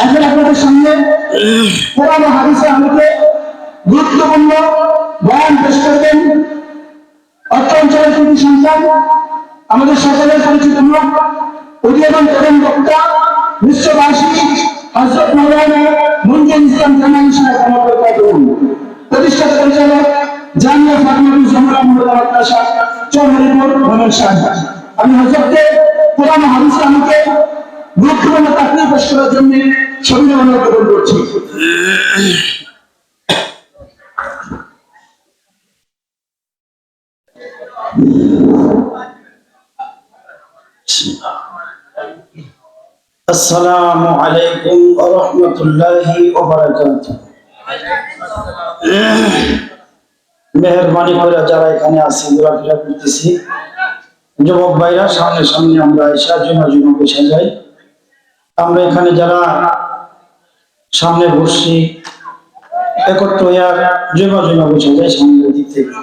এখন আপনাদের সামনে কোরআন ও হাদিসে আমাকে গুরুত্বপূর্ণ বয়ান পেশ করবেন অত্র অঞ্চলের কৃতি সন্তান, আমাদের সকলের পরিচিত মুখ, উদীয়মান তরুণ বক্তা, বিশ্ববাসী হযরত মাওলানা মুনজিল ইসলাম জামানী সাহেব রহমাতুল্লাহ, প্রতিষ্ঠাতা পরিচালক জামিয়া ফাতিমাতুল জোহরা মাদ্রাসা চৌধুরীপুর ভ্রমণ সাহেব। আমি হযরতকে কোরআন ও হাদিসে আমাকে গুরুত্বপূর্ণ তাকরীর পেশ করার জন্য সবিনয় অনুরোধ করছি। আসসালামু আলাইকুম ওয়া রাহমাতুল্লাহি ওয়া বারাকাতুহু। মেহেরবানি করে যারা এখানে আছি ঘোরাফেরা করতেছি, যুবক ভাইরা সামনে সামনে আমরা এসে জুমা বসে যাই। আমরা এখানে যারা সামনে বসছি একত্র হইয়া জুমা বসে যাই সামনের দিক থেকে।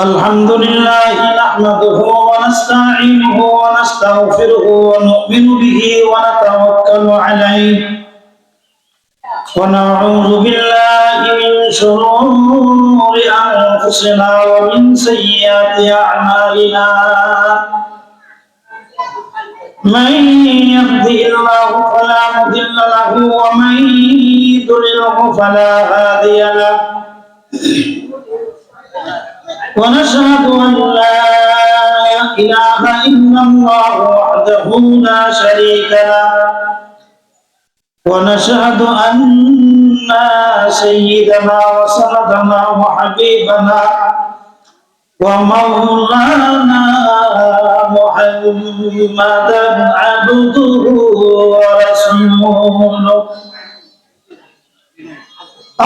আলহামদুলিল্লাহ নাহমাদুহু ওয়া নাস্তাঈনুহু ওয়া নাস্তাগফিরুহু ওয়া নু'মিনু বিহি ওয়া নাতাওয়াক্কালু আলাইহি ওয়া নাউযু বিল্লাহি মিন শুরুরি আনফুসিনা ওয়া মিন সাইয়্যাতি আ'মালিনা। من يهده الله فلا مضل له ومن يضلله فلا هادي له ونشهد أن لا إله إلا الله وحده لا شريك له ونشهد أن سيدنا وسندنا وحبيبنا ومولانا محمدا عبده ورسوله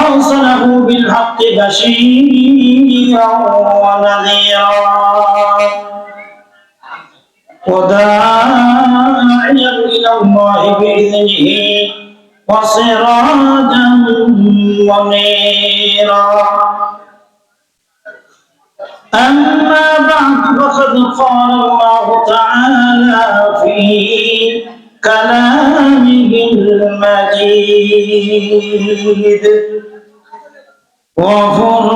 أرسله بالحق بشيرا ونذيرا وداعيا إلى الله بإذنه وسراجا منيرا. أما بعد فقد قال الله تعالى في كلامه المجيد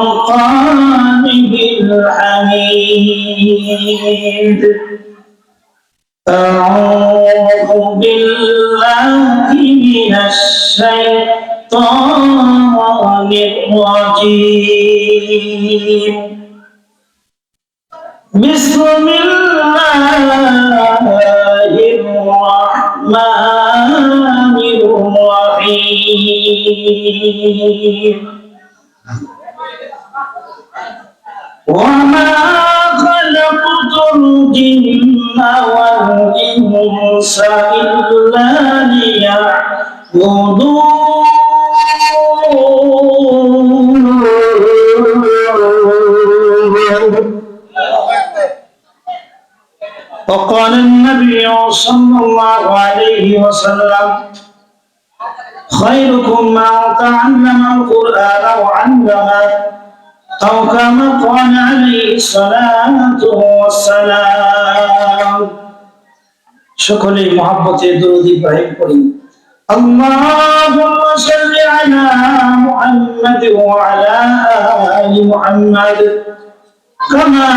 وفرقانه الحميد. أعوذ بالله من الشيطان الرجيم. بسم الله الرحمن الرحيم. وما خلقت الجن والإنس إلا ليعبدون. وقال النبي صلى الله عليه وسلم خيركم من تعلم القرآن وعلمه أو كما قال عليه الصلاة والسلام. সকলে মহব্বতে দরুদ ইব্রাহিম পড়ি। اللهم صل على محمد وعلى آل محمد كما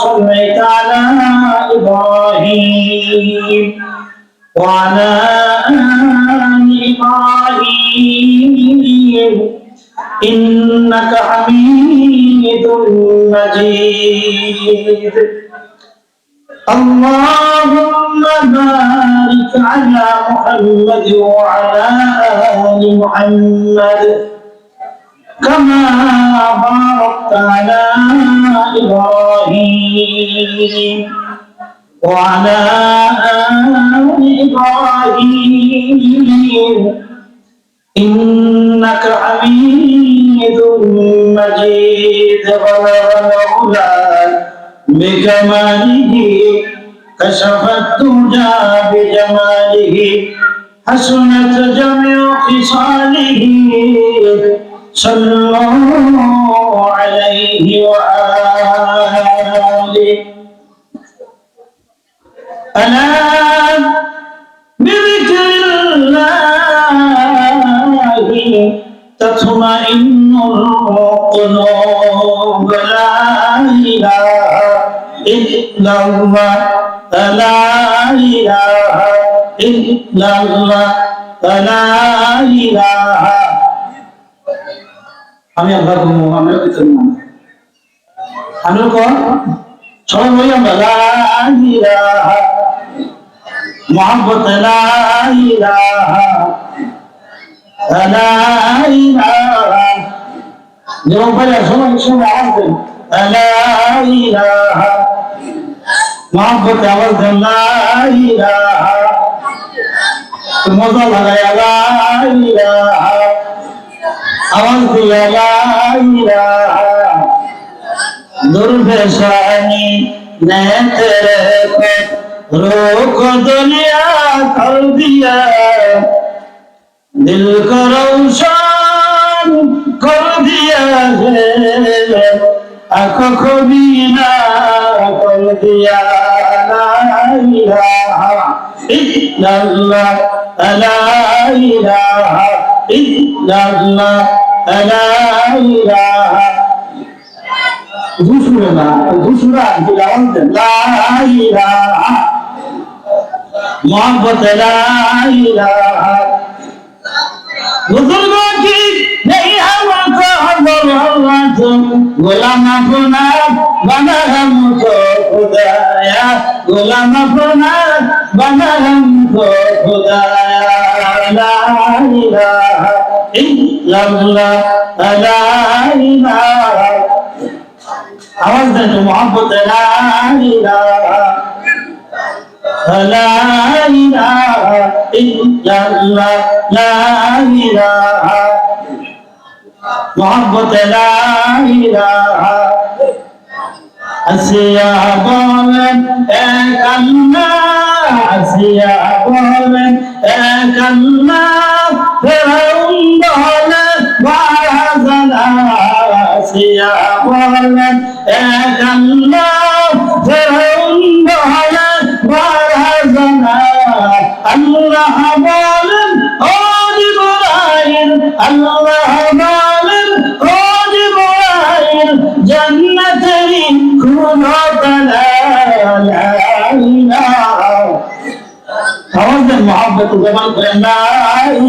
صليت على إبراهيم وعلى آل إبراهيم إنك حميد مجيد. اللهم بارك على محمد وعلى آل محمد كما باركت على إبراهيم وعلى آل إبراهيم إنك حميد مجيد. بلغ العلا بكماله كشف الدجى بجماله حسنت جميع خصاله صلوا عليه وآله قلوب لا إله إلا الله لا إله إلا الله لا إله আমি আল্লাহ বলবো আমরা কিছু না আমরা কোন সবাই বলি আমরা লা ইলাহা মুহাম্মদ লা ইলাহা লা ইলাহা যেমন বলে সবাই সবাই আওয়াজ দেন লা ইলাহা মুহাম্মদ আওয়াজ দেন লা ইলাহা মজা লাগায় লা ইলাহা আওয়াজ দিয়া লা ইলাহা दुर्भेशानी ने तेरे को रोक दुनिया कर दिया दिल को रोशन कर दिया है आँखों को बीना कर दिया ला इलाहा इल्लल्लाह ला इलाहा इल्लल्लाह ला इलाहा दूसरा ला इलाहा मोहब्बत ला इलाहा बुजुर्गों की नहीं हमको जरूरत गुलाम अपना बना हमको खुदाया गुलाम अपना बना हमको खुदाया ला इलाहा इल्लल्लाह ला इलाहा आवाज दे तो मोहब्बत ला इलाहा इल्लल्लाह ला इलाहा मोहब्बत ला इलाहा आसिया बोलन एक अल्लाह आसिया बोलन एक अल्लाह फिरौन बोलन बाज़ना आसिया बोलन एक अल्लाह फिरौन बोलन बाज़ना अल्लाह बोलन ओ जिब्राइल अल्लाह बोलन ओ जिब्राइल जन्नत री खुलो तला ला इलाहा आवाज़ मोहब्बत जबान पर ला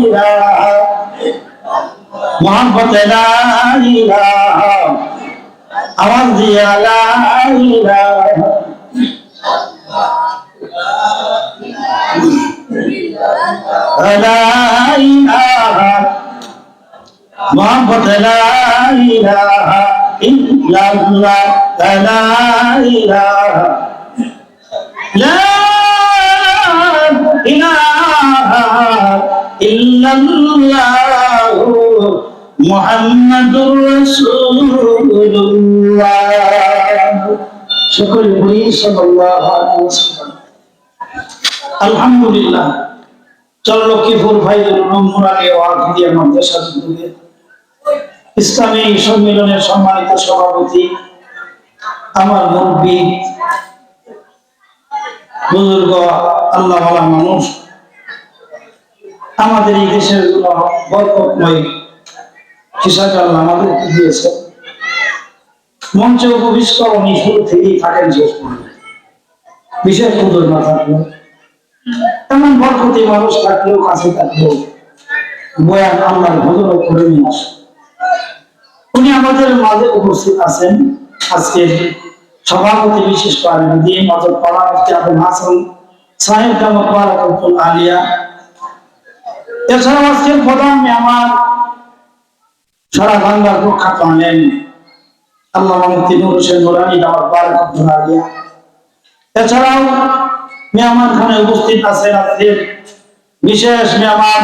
इलाहा मोहब्बत ला इलाहा आवाज़ दिया ला इलाहा ला इलाहा मोहब्बत ला इलाहा इल्लल्लाह ला इलाहा ला इलाहा इल्लल्लाह मुहम्मदुर रसूलुल्लाह शुक्र करी सल्लल्लाहु अलैहि वसल्लम আলহামদুলিল্লাহ চরলক্ষ্মীপুর ভাইদের নম্বরালী ও আখিদিয়া মাদ্রাসা উদ্যোগে ইসলামী সম্মেলনের সম্মানিত সভাপতি আমার মুরব্বী বুজুর্গ আল্লাহওয়ালা মানুষ আমাদের এই দেশের জন্য বরকতময় হিসাবে আল্লাহ আমাদেরকে দিয়েছে মঞ্চে উপবিষ্ট উনি শুরু থেকেই থাকেন শেষ পর্যন্ত বিশেষ পুজোর না থাকলো এমন বরকতি মানুষ থাকলেও কাছে থাকলেও বয়ান আল্লাহর ভজনও করে নিয়ে আসে উনি আমাদের মাঝে উপস্থিত আছেন আজকের সভাপতি বিশেষ করে দিয়ে মাঝে পাড়া মুফতি আবুল হাসান সাহেব জামাত বারাকাতুল আলিয়া এছাড়াও আজকের প্রধান মেহমান সারা বাংলার প্রখ্যাত আলেম আল্লামা মুফতি নূর হোসেন নুরানী জামাত বারাকাতুল আলিয়া এছাড়াও মেহমান খানে উপস্থিত আছেন আজকের বিশেষ মেহমান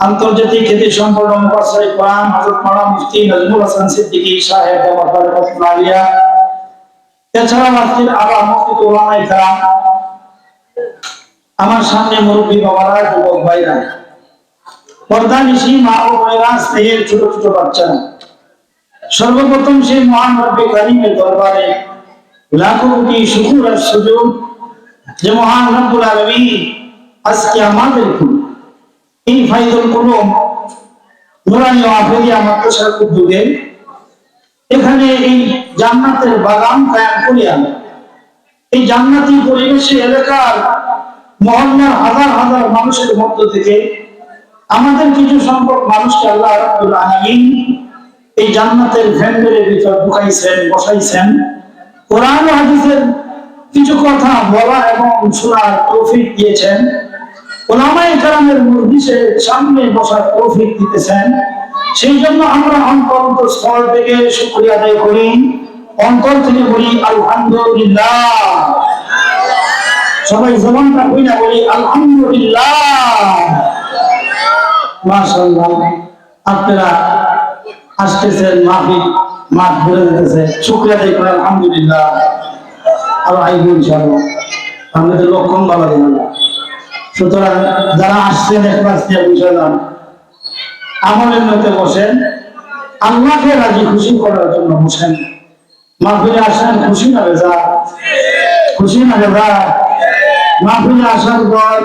আন্তর্জাতিক খ্যাতি সম্পন্ন মুফাসসির কোরআন হযরত মাওলানা মুফতি নাজমুল হাসান সিদ্দিকী সাহেব জামাত বারাকাতুল আলিয়া এছাড়াও আজকের আবার মুফতি উলামায়ে কেরাম আমার সামনে মুরব্বী বাবারা যুবক ভাইরা পর্দানিশী মা ও বোনেরা স্নেহের ছোট ছোট বাচ্চারা সর্বপ্রথম সেই মহান রব্বে কারীমের দরবারে লাখো কোটি শুকর আর সুজুদ যে মহান রব্বুল আলামিন আজকে আমাদেরকে এই ফায়দুল কুলুম নুরানী ও আফিদিয়া মাদ্রাসার উদ্যোগে এখানে এই জান্নাতের বাগান কায়েম করিয়া এই জান্নাতি পরিবেশে এলাকার মহল্লার হাজার হাজার মানুষের মধ্য থেকে আমাদের কিছু সংখ্যক মানুষকে আল্লাহ রাব্বুল আলামিন এই জান্নাতের ভেন্ডরের ভিতর ঢুকাইছেন, বসাইছেন। কোরআন ও হাদিসের কিছু কথা বলা এবং শোনার তৌফিক দিয়েছেন। উলামায়ে কেরামের মজলিসের সামনে বসার তৌফিক দিতেছেন। সেই জন্য আমরা অন্তরস্থল থেকে শুকরিয়া আদায় করি, অন্তর থেকে বলি আলহামদুলিল্লাহ। সবাই জবানটা কইনা বলি আলহামদুলিল্লাহ। মাশাআল্লাহ, আপনারা আসতেছেন, মাঠ ভরে যেতেছে, শুকরিয়া আদায় করে আলহামদুলিল্লাহ। আর আইবো ইনশাআল্লাহ, আমাদের লক্ষণ ভালো দিন। সুতরাং যারা আসছেন একবার বিষয় আমলের মধ্যে বসেন, আল্লাহকে রাজি খুশি করার জন্য বসেন। মাহফিলে আসেন খুশি না বেজা? খুশি না বেজা? মাহফিলে আসার পর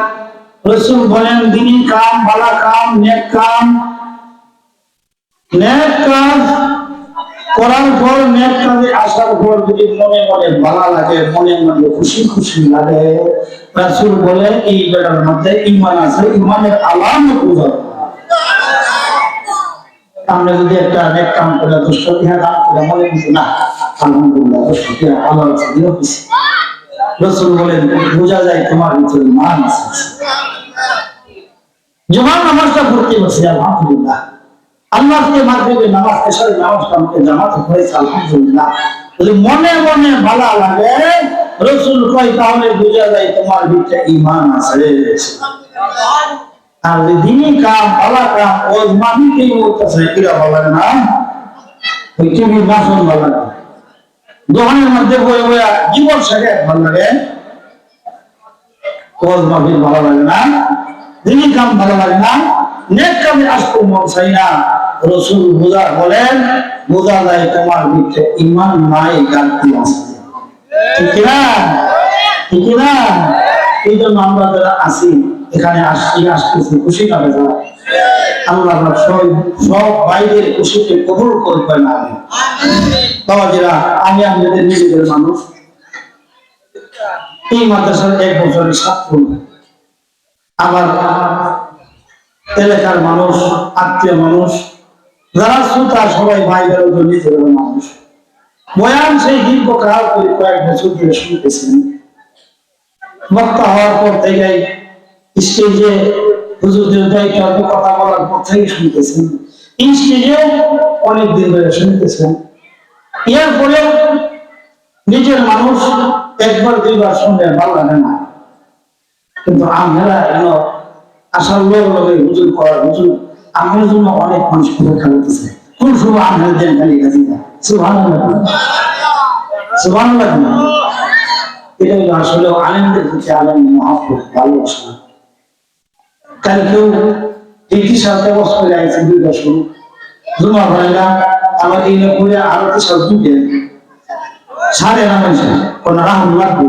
রাসূল বলেন দ্বীনি কাম, ভালো কাম, নেক কাজ করার পর, নেক কাজে আসার পর যদি মনে মনে ভালো লাগে, মনে মনে খুশি খুশি লাগে, রাসূল বলে এই বেটার মধ্যে ঈমান আছে, ঈমানের আলামত বোঝা। আমরা যদি একটা নেক কাম করে 10 টাকা দান করে মনে করি না আলহামদুলিল্লাহ 10 টাকা আল্লাহ দিও কিছু, রাসূল বলেন বোঝা যায় তোমার ভিতরে ঈমান আছে। জুমার নামাজটা পড়তে বসে আলহামদুলিল্লাহ, আল্লাহকে মাগরিবে নামাজ এশারের নামাজটা আমাকে জামাতে পড়েছে আলহামদুলিল্লাহ। যদি মনে মনে ভালো লাগে, রাসূল কয় তাহলে বোঝা যায় তোমার ভিতরে ঈমান আছে। আর দিনী কাম, ভালো কাম ওই মানিকেই বলতেছে এরা ভালো লাগে না, ওই টিভির বাসন ভালো লাগে, দোকানের মধ্যে বয়ে বয়ে জীবন শেখে ভালো লাগে, ওয়াজ মাহফিল ভালো লাগে না, দিনী কাম ভালো লাগে না, নেক কামে আসতে মন চাই না। রাসূল বলেন বোঝা যায় তোমার ভিতরে ঈমান নাই, ঘাটতি আছে। ঠিক না? ঠিক না? এই জন্য আমরা যারা আছি এখানে আসতেছি খুশি না বেজা? আল্লাহ সব বাইরের খুশিকে কবুল করবেন। বাবাজিরা, আমি আমাদের নিজেদের মানুষ, এই মাদ্রাসার 1 বছরের ছাত্র, আবার এলাকার মানুষ, আত্মীয় মানুষ, যারা শ্রোতা সবাই ভাইদের উপর নিজেদের মানুষ। বয়ান সেই দীর্ঘকাল করে কয়েক বছর ধরে শুনতেছেন। বক্তা হওয়ার পর থেকে স্টেজে হুজুরদের দায়িত্ব কথা বলার পর থেকে শুনতেছেন, স্টেজে অনেকদিন ধরে শুনতেছেন। এরপরে নিজের মানুষ একবার দুইবার শুনলে ভালো লাগে না, কিন্তু আমরা আসার লোক লোকের হুজুর করার হুজুর আমার জন্য অনেক মানুষ পরীক্ষা করতেছে। কোন সময় আমাদের দেন খালি গাছি না, সুবহানাল্লাহ সুবহানাল্লাহ। এটা হলো আসলে আলেমদের প্রতি আলেমের মহব্বত, ভালোবাসা। কালকেও এই 3-4 বছর আইছে, 2 বছর জমা হয় না আমার এই করে আরো 3 দিন সাড়ে না মাসে কোন রাহুল লাগবে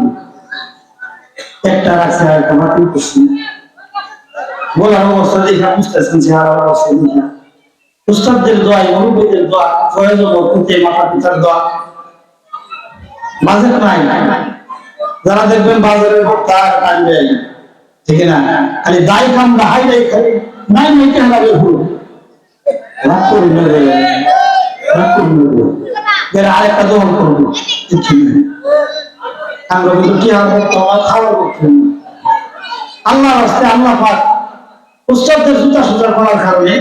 একটা রাখছে আর একটা মাটি করছি বলার অবস্থা দেখে বুঝতেছেন যে আর অবস্থা দেখে উস্তাদদের দোয়া, মুরব্বীদের দোয়া, প্রয়োজন করতে মাথা পিতার দোয়া। বাজেট নাই, যারা দেখবেন বাজারের বক্তা টানবে, ঠিক না? খালি দায় কাম না হাই দায় খালি নাই মেয়েকে হারাবে ভুল রাগ করি না রে, রাগ করি না রে, আরেকটা দোহন করবো। আমরা কিন্তু কি আর করতে হয়, খাওয়া করতে আল্লাহ রাস্তায় আল্লাহ পাক উস্তাদদের জুতা সুতা করার কারণে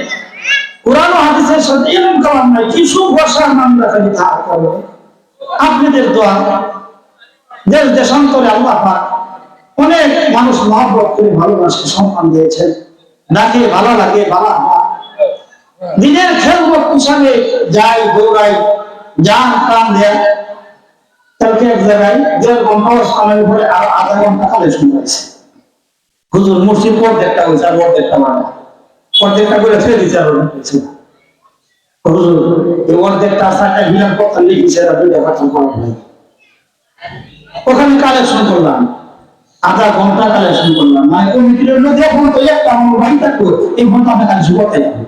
কোরআন ও হাদিসের সাথে এমন কালাম নাই, কিছু ভাষার নামটা খালি তা করবে। আপনাদের দোয়া, দেশ দেশান্তরে আল্লাহ পাক অনেক মানুষ মহব্বত করে ভালোবাসে, সম্মান দিয়েছেন, ডাকে ভালো লাগে, ভালো দিনের খেলবত হিসাবে যাই দৌড়াই যান প্রাণ দেয়। কালকে এক জায়গায় 1.5 ঘন্টা সময়ের উপরে আরো আধা ঘন্টা কালেকশন করেছে। হুজুর মসজিদ অর্ধেকটা হয়েছে আর অর্ধেকটা মানে অর্ধেকটা করে ছেড়ে দিচ্ছে আর অর্ধেক হুজুর এই অর্ধেকটা 4টা ভিলাম কথা লিখেছে আর 2টা কথা করা নাই। ওখানে কালেকশন করলাম, আধা ঘন্টা কালেকশন করলাম, মানে কমিটির মধ্যে এখন তো একটা আমার বাড়ি থাকতো এই ঘন্টা আমরা কালেকশন করতে যাবো।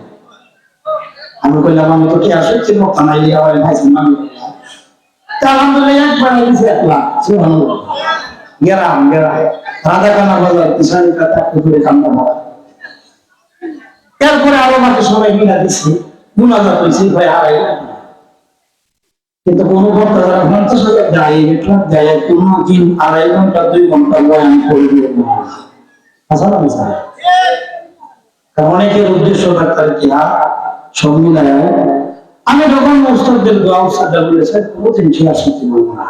আমি কইলাম আমি তো কি আসে চিনব না এই আমার ভাই আমি আলহামদুলিল্লাহ একবার দিয়েছি 1 লাখ সুবহানাল্লাহ গেরাম রাধা কানা বাজার কিষানি কাটা করে কামনা হয় এরপরে আরো মাকে সবাই মিলা দিছি মুনাজাত হয়েছে ভাই আড়াই লাখ কিন্তু কোনো ভক্ত যারা 50,000 দেয় 1 লাখ দেয় কোনো দিন 2.5 ঘন্টা 2 ঘন্টা বয়ান করবে না আসলে না স্যার অনেকের উদ্দেশ্য ডাক্তার কি সব মিলায় আমি যখন ওস্তাদদের দোয়া ওস্তাদরা বলেছে কোনোদিন ছিলা সত্যি বলবো না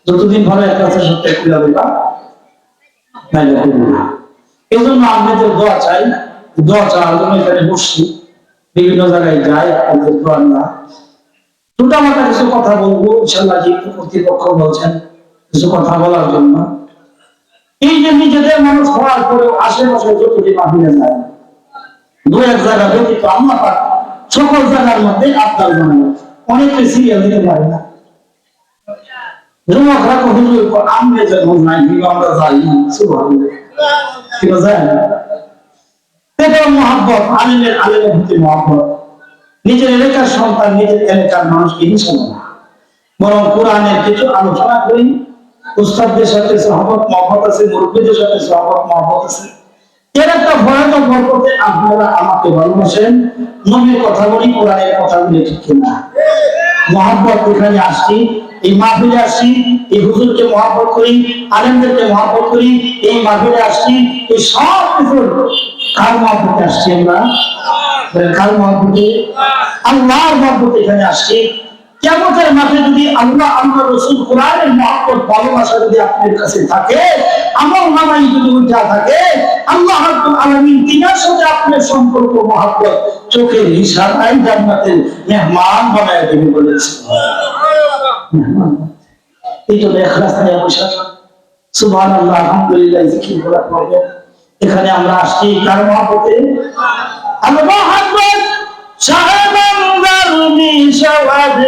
যতদিন ভালো একটা সত্যি খুলে দেবা নাইলে করবো না এই জন্য আপনাদের দোয়া চাই দোয়া চাওয়ার জন্য এখানে বসছি বিভিন্ন জায়গায় যাই আপনাদের দোয়া না ছোটামাটা কিছু কথা বলবো ইনশাল্লাহ যেহেতু কর্তৃপক্ষ বলছেন কিছু কথা বলার জন্য এই যে নিজেদের মানুষ হওয়ার পরেও আশেপাশে যতটি মাহিলা যায় 2-1 জায়গা ব্যতীত আল্লাহ পাক সকল জায়গার মধ্যে আবদাল বানানো অনেকে সিরিয়াল দিতে পারে না যুবকরা তো হুজুর আমরা যখন নাই আমরা যাই সুবহানাল্লাহ কি যায় না এটা মহব্বত আলেমের প্রতি মহব্বত নিজের এলাকার সন্তান নিজের এলাকার মানুষকে হিংসা না বরং কোরআনের কিছু আলোচনা করি উস্তাদদের সাথে সহবত মহব্বত আছে মুরব্বীদের সাথে সহবত মহব্বত আছে এর একটা ভয়ানক বরকতে আপনারা আমাকে ভালোবাসেন নবীর কথা বলি কোরআনের কথা বলি ঠিক কিনা মহব্বত এখানে আসছি এই মাহফিলে আসছি এই হুজুরকে মহব্বত করি আলেমদেরকে মহব্বত করি এই মাহফিলে আসছি এই সব কিছু কার মহব্বতে আসছি আমরা কার মহব্বতে আল্লাহর মহব্বতে এখানে আসছি কিয়ামতের মাঠে যদি আল্লাহ রাসূল কোরআনের মহব্বত ভালোবাসা যদি আপনার কাছে থাকে আমল নামায় যদি উঠা থাকে আল্লাহ রাব্বুল আলামিন তিনার সাথে আপনার সম্পর্ক মহব্বত চোখের ইশারায় জান্নাতের মেহমান বানায় দেবে বলেছেন এই তো ইখলাস নিয়ে বসা সুবহানাল্লাহ আলহামদুলিল্লাহ জিকির করা পড়বে এখানে আমরা আসছি কার মহব্বতে আল্লাহ মহব্বত শাহাদান দারমি শাওয়াদ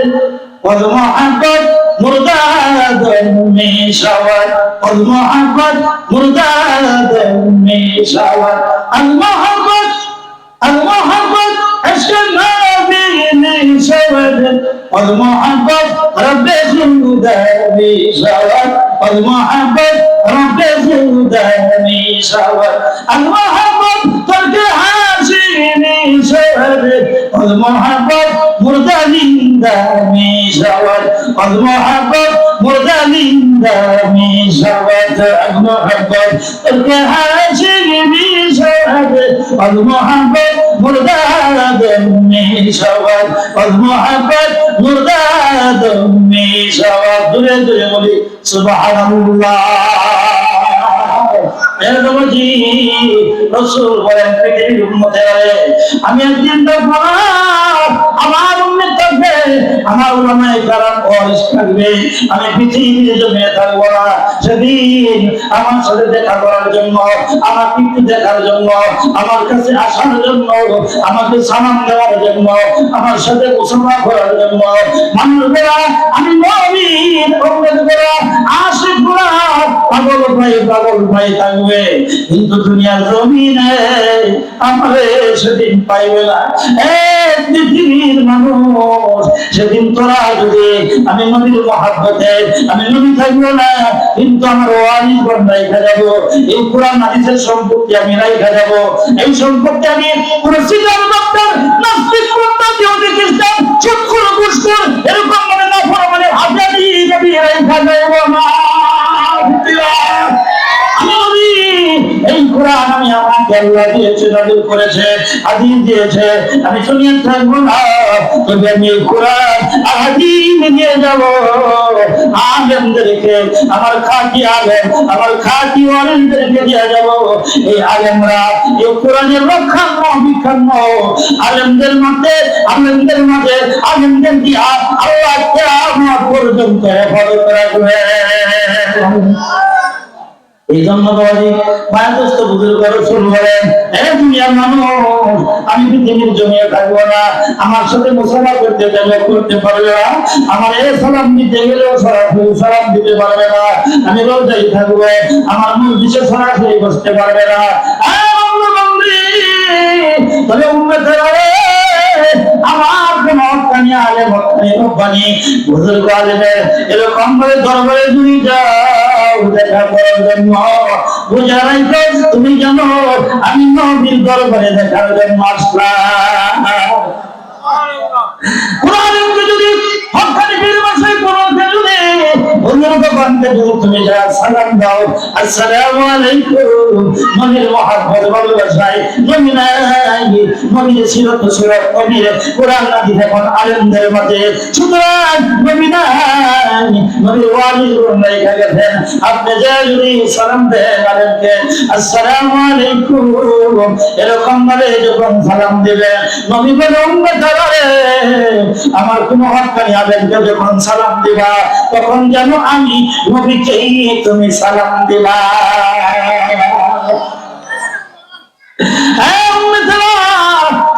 ওয়াল মুহাব্বত মুরদাদান মে শাওয়াদ ওয়াল মুহাব্বত মুরদাদান মে শাওয়াদ আল মুহাব্বত ইশক নবী মে শাওয়াদ ওয়াল মুহাব্বত রব্বে খুদা মে শাওয়াদ ওয়াল মুহাব্বত রব্বে খুদা মে শাওয়াদ আল মুহাব্বত তরকে হাসিনি শাওয়াদ ওয়াল মুহাব্বত মুরদালিন্দা মে শাওয়াদ ওয়াল মুহাব্বত মুরদালিন্দা মে শাওয়াদ আল মুহাব্বত তরকে হাসিনি শাওয়াদ ওয়াল মুহাব্বত মুরদালিন্দা মে শাওয়াদ ওয়াল মুহাব্বত মুরদালিন্দা মে শাওয়াদ দূরে দূরে বলি সুবহানাল্লাহ রাসূল বলেন পৃথিবীর উম্মতেরা আমি একদিন দেখবো আমার উম্মত থাকবে আমার উলামায়ে কেরাম ওয়ারিস থাকবে আমি পৃথিবীর জমিনে থাকবো না সেদিন আমার সাথে দেখা করার জন্য আমার পিতৃ দেখার জন্য আমার কাছে আসার জন্য আমাকে সালাম দেওয়ার জন্য আমার সাথে মুসাফা করার জন্য মানুষেরা আমি মুমিন উম্মতেরা আশিকরা পাগল ভাই থাকবে কিন্তু দুনিয়ার জমিনে আমারে সেদিন পাইবে না পৃথিবীর মানুষ সেদিন তোরা যদি আমি নবীর মহব্বতে আমি নবী থাকবো না কিন্তু আমার ওয়ারিস বন্ধ রেখে যাবো এই কোরআন হাদিসের সম্পত্তি আমি রেখে যাবো এই সম্পত্তি আমি পুরো সিজার ডক্টর নাস্তিক প্রত্যেক ইহুদি খ্রিস্টান চক্ষুর কুষ্কুর এরকম মানে না পড়া মানে হাজারি নবী রেখে যাবো না এই কোরআন আমি আমাকে আল্লাহ দিয়েছে নাযিল করেছে হাদিস দিয়েছে আমি শুনিয়ে থাকবো না তবে আমি কোরআন আর হাদিস নিয়ে যাব আলেমদেরকে আমার খাঁটি আলেম আমার খাঁটি আলেমদেরকে দিয়ে যাব এই আলেমরা এই কোরআনের রক্ষান্ন বিক্ষান্ন আলেমদের মাঝে আলেমদের দিয়া আল্লাহ কিয়ামত পর্যন্ত হেফাজত রাখবে এই জন্য বাবাজি মায়াদস্ত বুজুর্গ রাসূল বলেন দুনিয়ার মানুষ আমি পৃথিবীর জমিনে থাকবো না আমার সাথে মুসাফা করতে পারবে না আমার সালাম দিতে গেলেও সালাম দিতে পারবে না আমি রোজাই থাকবো আমার মসজিদে সরাসরি বসতে পারবে না তবে উম্মতেরা আমার আলেম হকানি রব্বানি বুজুর্গ আলেমের এরকম ভাবে দরবারে যদি যাও দেখা করার জন্য বুঝা রাখো তুমি জানো আমি নবীর দরবারে দেখার জন্য আসলাম। কোরআনকে যদি হকানি বীর ভাষায় পড়তে যদি বুজুর্গ বান্দে তুমি যা সালাম দাও আসসালামু আলাইকুম মনের মহব্বত ভালোবাসায় নবী নাই নবীর সিরাত সুরাত নবীর কোরআন নাদি এখন আলেমদের মাঝে সুতরাং নবী নাই নবীর ওয়ালি নাই গেছেন আপনি যা যদি সালাম দেন আলেমকে আসসালামু আলাইকুম এরকম ভাবে যখন সালাম দিবেন নবী বলে উম্মত আমার কোন হকানি আলেমকে যখন সালাম দিবা তখন যেন আমি নবীকেই তুমি সালাম দিবা।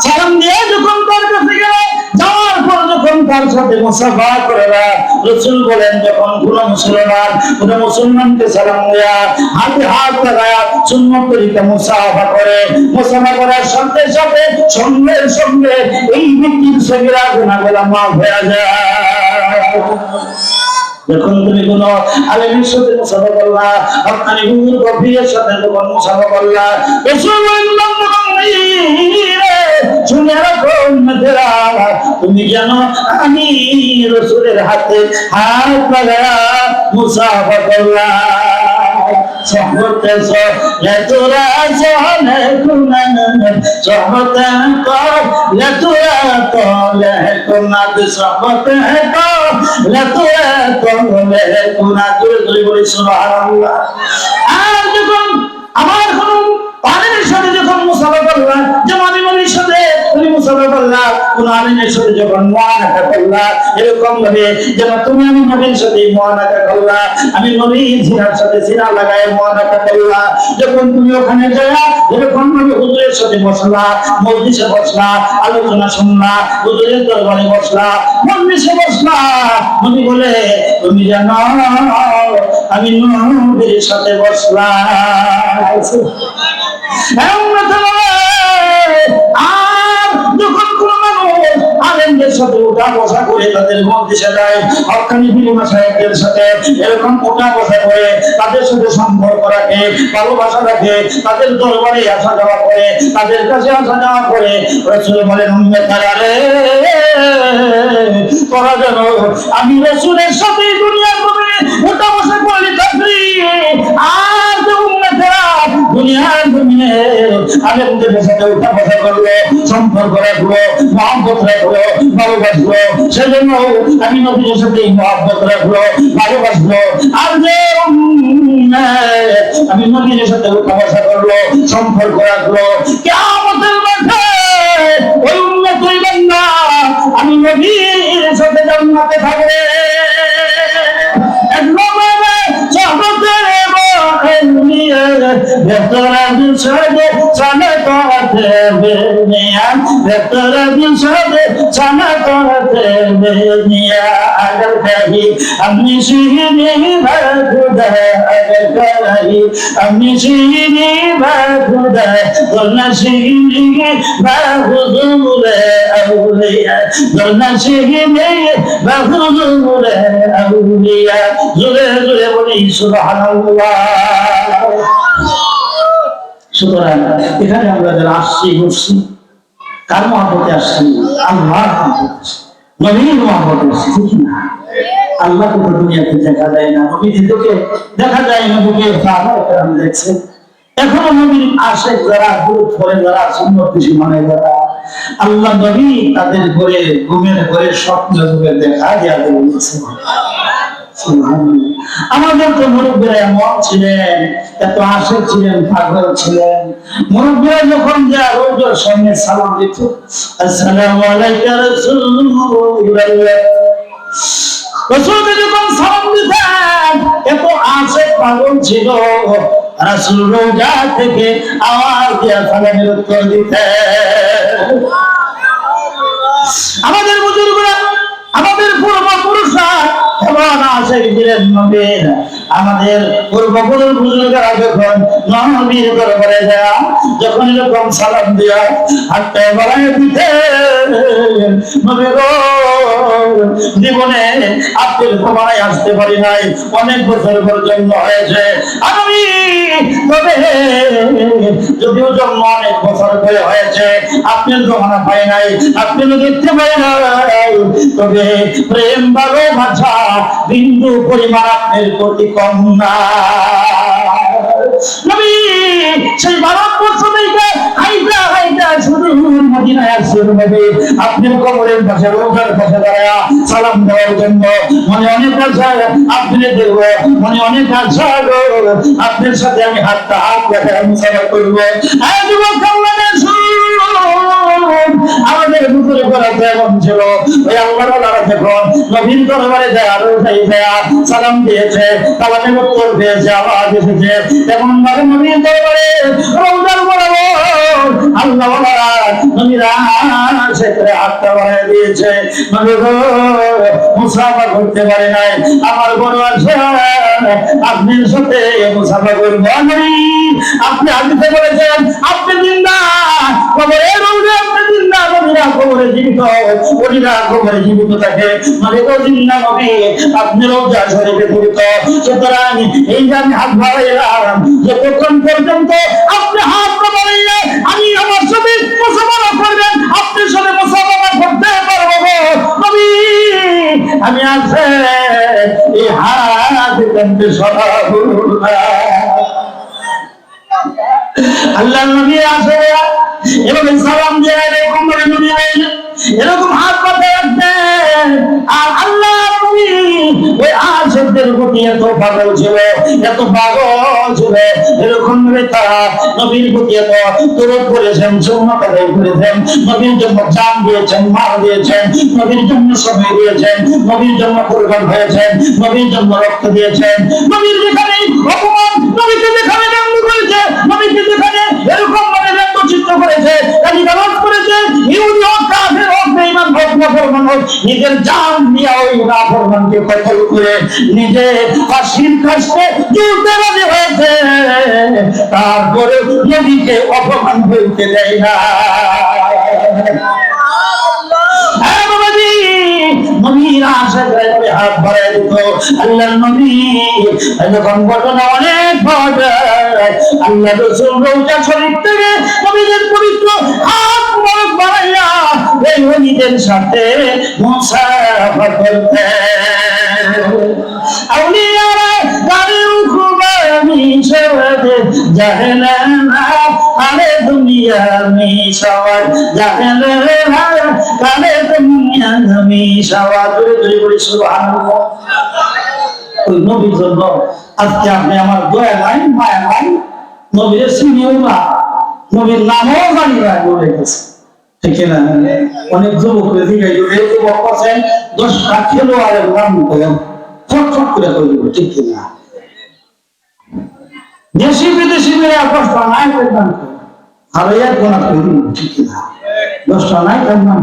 সালাম দিয়ে যখন তার কাছে গেলে যাওয়ার পর যখন তার সাথে মুসাফা করে রাসূল বলেন যখন কোন মুসলমানকে সালাম দেয়া হাতে হাত লাগায়া সুন্নত তরিকা মুসাফা করে মুসাফা করার সাথে সাথে সঙ্গে সঙ্গে এই ব্যক্তির সগীরা গুনাহগুলো মাফ হয়ে যায়। যখন তুমি কোন আলেমের সাথে মুসাফা করলা হকানি হুজুর গভীরের সাথে যখন মুসাফা করলা রাসূলুল্লাহ শুনে রাখো উম্মতেরা তুমি জানো আমি রাসূলের হাতে হাত লাগায়া মুসাফা করলাম। সহবতে তোরা সহলে কুনান সহবতে তোরা তলে কুনাদ সহবতে তোরা তলে কুনাদ জোরে বলি সুবহানাল্লাহ। আর যখন আমার কোন আলেমের সাথে যখন মুসাফা করলাম যেমন নবীর সাথে তুমি মুসাফা করলা কোন আলেমের সাথে যখন মুআনাকা করলা এরকম ভাবে যেমন তুমি আমি নবীর সাথে মুআনাকা করলা আমি নবীর জিনার সাথে জিনা লাগায় মুআনাকা করলা যখন তুমি ওখানে যায়া এরকম ভাবে হুজুরের সাথে বসলা মজলিসে বসলা আলোচনা শুনলা হুজুরের দরবারে বসলা মজলিসে বসলা নবী বলে তুমি জানো আমি নবীর সাথে বসলাম। আর যখন কোন মানুষ আলেমদের সাথে ওঠা বসা করে তাদের মজলিসে যায় হক্কানি পীর মাশায়েখদের সাথে এরকম ওঠা বসা করে তাদের সাথে সম্পর্ক রাখে ভালোবাসা রাখে তাদের দরবারে আসা যাওয়া করে তাদের কাছে আসা যাওয়া করে রাসূল বলেন উম্মতেরা রে তোরা জানো আমি রাসূলের সাথে দুনিয়ার জমিনে ওঠা বসা করে থাকি আর উম্মতেরা দুনিয়ার জমিনে আলেমদের সাথে উঠা বসা করলো সম্পর্ক রাখলো মহব্বত রাখলো ভালোবাসলো সেজন্য আমি নবীর সাথে মহব্বত রাখলো ভালোবাসলো আর যে আমি নবীর সাথে উঠা বসা করলো সম্পর্ক রাখলো কিয়ামতের মাঠে ওই উম্মত ওই বান্দা আমি নবীর সাথে জান্নাতে থাকবে। বেতরা বিশাদে চানা করতে বেনিয়া বেতরা বিশাদে চানা করতে বেনিয়া আগে কহি আমি শিহিনি ভাগুদা আগে কহি আমি শিহিনি ভাগুদা দোলনা শিহিনি ভাগুদুরে আউলিয়া দোলনা শিহিনি ভাগুদুরে আউলিয়া জোরে জোরে বলি সুবহানাল্লাহ। সুতরাং এখানে আমরা যারা আসছি বসছি কার মহব্বতে আসছি আল্লাহর মহব্বতে নবীর মহব্বতে আসছি ঠিক না। আল্লাহকে তো দুনিয়াতে দেখা যায় না নবীকে দেখা যায় নবীকে সাহাবায়ে কেরাম দেখছে এখনো নবীর আশিক যারা দুরূদ পড়ে যারা সুন্নত মানে যারা আল্লাহ নবী তাদের ঘরে ঘুমের ঘরে স্বপ্ন যুগে দেখা দেয়া বলেছে। আমাদের তো মুরব্বীরা এমন ছিলেন এত আশিক ছিলেন পাগল ছিলেন মুরব্বীরা যখন যা রোজের সামনে সালাম দিত আসসালামু আলাইকা রাসূলুল্লাহ রাসূলকে যখন সালাম দিতেন এত আশিক পাগল ছিল রাসূল রোজা থেকে আওয়াজ দিয়ে সালামের উত্তর দিতেন। আমাদের বুজুর্গরা আমাদের পূর্বপুরুষরা এমন আশেক ছিলেন নবীর। আমাদের পূর্বপুরুষ বুজুর্গরা যখন নবীর দরবারে যায়, যখন এরকম সালাম দিয়া হাতটা বাড়ায় দিতেন, নবী গো জীবনে আপেল কমায় আসতে পারি নাই, অনেক বছর পর্যন্ত হয়েছে আমি, তবে যদিও জন্ম অনেক বছর ধরে হয়েছে, আপেল জমানা পাই নাই, আপেল দেখতে পাই নাই, তবে প্রেম ভালোবাসা বিন্দু পরিমাণ আপনার প্রতি কম না। নবী সেই ভারতবর্ষ থেকে হাইটা হাইটা শুধু মদিনায় আসছেন নবী, আপনার কবরের পাশে রোজার পাশে দাঁড়ায়া সালাম দেওয়ার জন্য। মনে অনেক আশা আপনি দেখবো, মনে অনেক আশা আপনার সাথে আমি হাত রেখে মুসাফা করবো। আমাদের ভিতরে করা এমন ছিল, ওই আল্লাহওয়ালা যখন নবীর দরবারে যায় আরো সালাম দিয়েছে, সালামের উত্তর পেয়েছে, আওয়াজ এসেছে, তেমন ভাবে নবীর দরবারে রওজার বরাবর আল্লাহওয়ালা নবীরা সেখানে হাতটা বাড়ায় দিয়েছে। নবী গো মুসাফা করতে পারে নাই, আমার বড় আশা আপনার সাথে মুসাফা করবো। আপনি হাদিসে বলেছেন আপনি জিন্দা, কবরে রওজা আপনি জিন্দা, নবীরা কবরে জীবিত, ওলিরা কবরে জীবিত থাকে, মানে তো জিন্দা নবী আপনি রওজা শরীফে জীবিত। সুতরাং এই যে আমি হাত বাড়াইলাম, যতক্ষণ পর্যন্ত আপনি হাত বাড়াইলে আমি আমার সাথে মুসাফা করবেন, আপনার সাথে মুসাফা করতে পারবো নবী। আমি আছে এই হাত কান্দে সরাবো আল্লাহ নবী আসে এভাবে সালাম দিয়ে এরকম করে নবী এরকম হাত পাতে রাখতেন। আর আল্লাহ নবী ওই আশেকদের প্রতি এত পাগল ছিল, এত পাগল ছিল, এরকম ভাবে তারা নবীর প্রতি এত দরদ করেছেন, সুন্নাত আদায় করেছেন, নবীর জন্য জান দিয়েছেন, মাল দিয়েছেন, নবীর জন্য সময় দিয়েছেন, নবীর জন্য কুরবান হয়েছেন, নবীর জন্য রক্ত দিয়েছেন। নবীর যেখানে অপমান, নবীকে যেখানে ব্যঙ্গ করেছে, নবীকে যেখানে এরকম ভাবে ব্যঙ্গচিত্র করেছে, গালিগালাজ করেছে, ইহুদি হোক, কাফের হোক, বেঈমান হোক, নাফরমান হোক, নিজের জান দিয়ে ওই নাফরমানকে কতল করে নিজে ফাঁসির কাছে ঝুলতে রাজি হয়েছে, তারপরে নবীকে অপমান বলতে দেয় না। নবীর আশা করে হাত বাড়ায় দিত আল্লাহর নবী। যখন ঘটনা অনেক ঘটে, আল্লাহ রাসূল রওজা শরীফ থেকে নবীদের পবিত্র হাত মোবারক বাড়াইয়া এই ওলিদের সাথে মুসাফা করতেন। আউলিয়ারা গাড়ি উঠবে মিশাওয়াত জাহেলানা, আরে দুনিয়া মিশাওয়াত জাহেলানা, আরে দুনিয়া মিশাওয়াত। বলি সুবহানাল্লাহ। ওই নবীর জন্য আজকে আপনি আমার দয়া নাই, মায়া নাই, নবীর চিনিও না, নবীর নামও জানি না বলে গেছে, ঠিক না? অনেক যুবক যুবক আছেন 10টা খেলোয়াড়ের নাম ফটফট করে করে দেবো, ঠিক না? দেশি বিদেশি মেয়ে 10টা নাই নাম আর এক গোনা করে দিব, ঠিক না? 10টা নাই তার নাম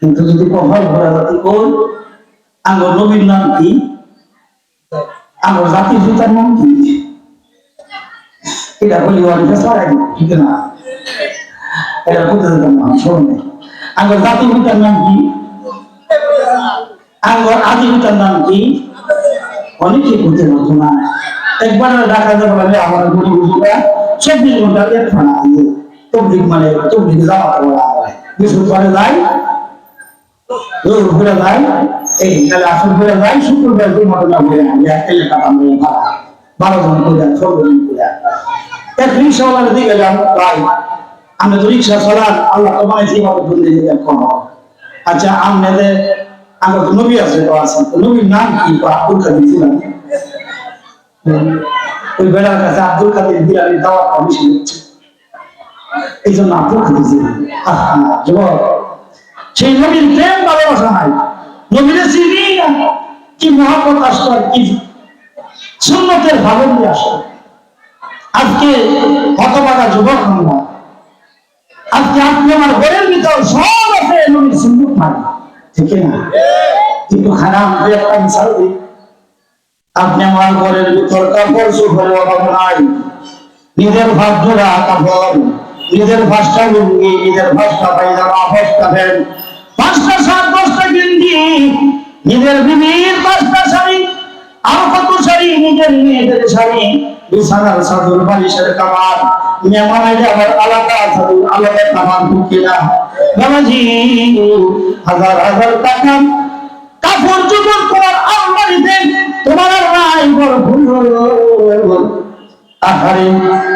কিন্তু যদি কপাল ভরা জাতি কই আমার নবীর নাম কি, আমার জাতির পিতার নাম কি, এটা বলি অনেকটা সরাই, ঠিক না? এটা কোথায় যেতাম না শোনে, আমার জাতির পিতার নাম কি, আমার আদি পিতার নাম কি, অনেকে করতে পারতো না। একবার ঢাকা যাবে আমার গরিব বুঝুরা 24 ঘন্টা এক ফানা তবলিগ, মানে তবলিগ জামাতে বলা হয়, কিছু পরে যায় ঘুরে যায়, এই তাহলে আসল ঘুরে যায়, শুক্রবার দুর্ঘটনা ঘুরে এলাকা আমরা 12 জন করে 14 জন করে এক রিক্সাওয়ালার দিকে গেলাম, ভাই আমরা তো রিক্সা চালান, আল্লাহ তো বানাইছি ভাবে বলতে যে কম। আচ্ছা আপনাদের আমরা তো নবী আছে, তো আছেন, নবীর নাম কি? আব্দুল কাদের জিলানী। ওই বেড়ার কাছে আব্দুল কাদের জিলানী দাওয়াত বেশি হচ্ছে, এই জন্য আব্দুল কাদের জিলানী। যুবক সেই নবীর প্রেম ভালোবাসা নাই, নবীর চিনি কি মহব্বত আসতো, আর কি সুন্নতের ভালো নিয়ে আসে। আজকে হতবাগা যুবক আমরা, আজকে আপনি আমার ঘরের ভিতর সব আছে নবীর সুন্নত মানে, ঠিক না? কিন্তু খানা আমাকে একটা মিশাল দিই, আপনি আমার ঘরের ভিতর কাপড় চোপড়ের অভাব নাই, নিজের ভাত জোড়া কাপড়, নিজের ভাষটা লুঙ্গি, নিজের ভাষটা পায়জামা, ভাষটা প্যান্ট, 5টা শার্ট, 10টা গেঞ্জি, নিজের বিবির 5টা শাড়ি, আর কত শাড়ি, নিজের মেয়েদের শাড়ি, বিছানার চাদর, বালিশের কাবার, মেহমান আইলে আবার আলাদা চাদর, আলাদা কাবার ঢুকিয়ে বাবাজি, হাজার হাজার টাকা কাপড় চোপড় তোমার আলমারিতে, তোমার আর নাই ভরপুর। আহারে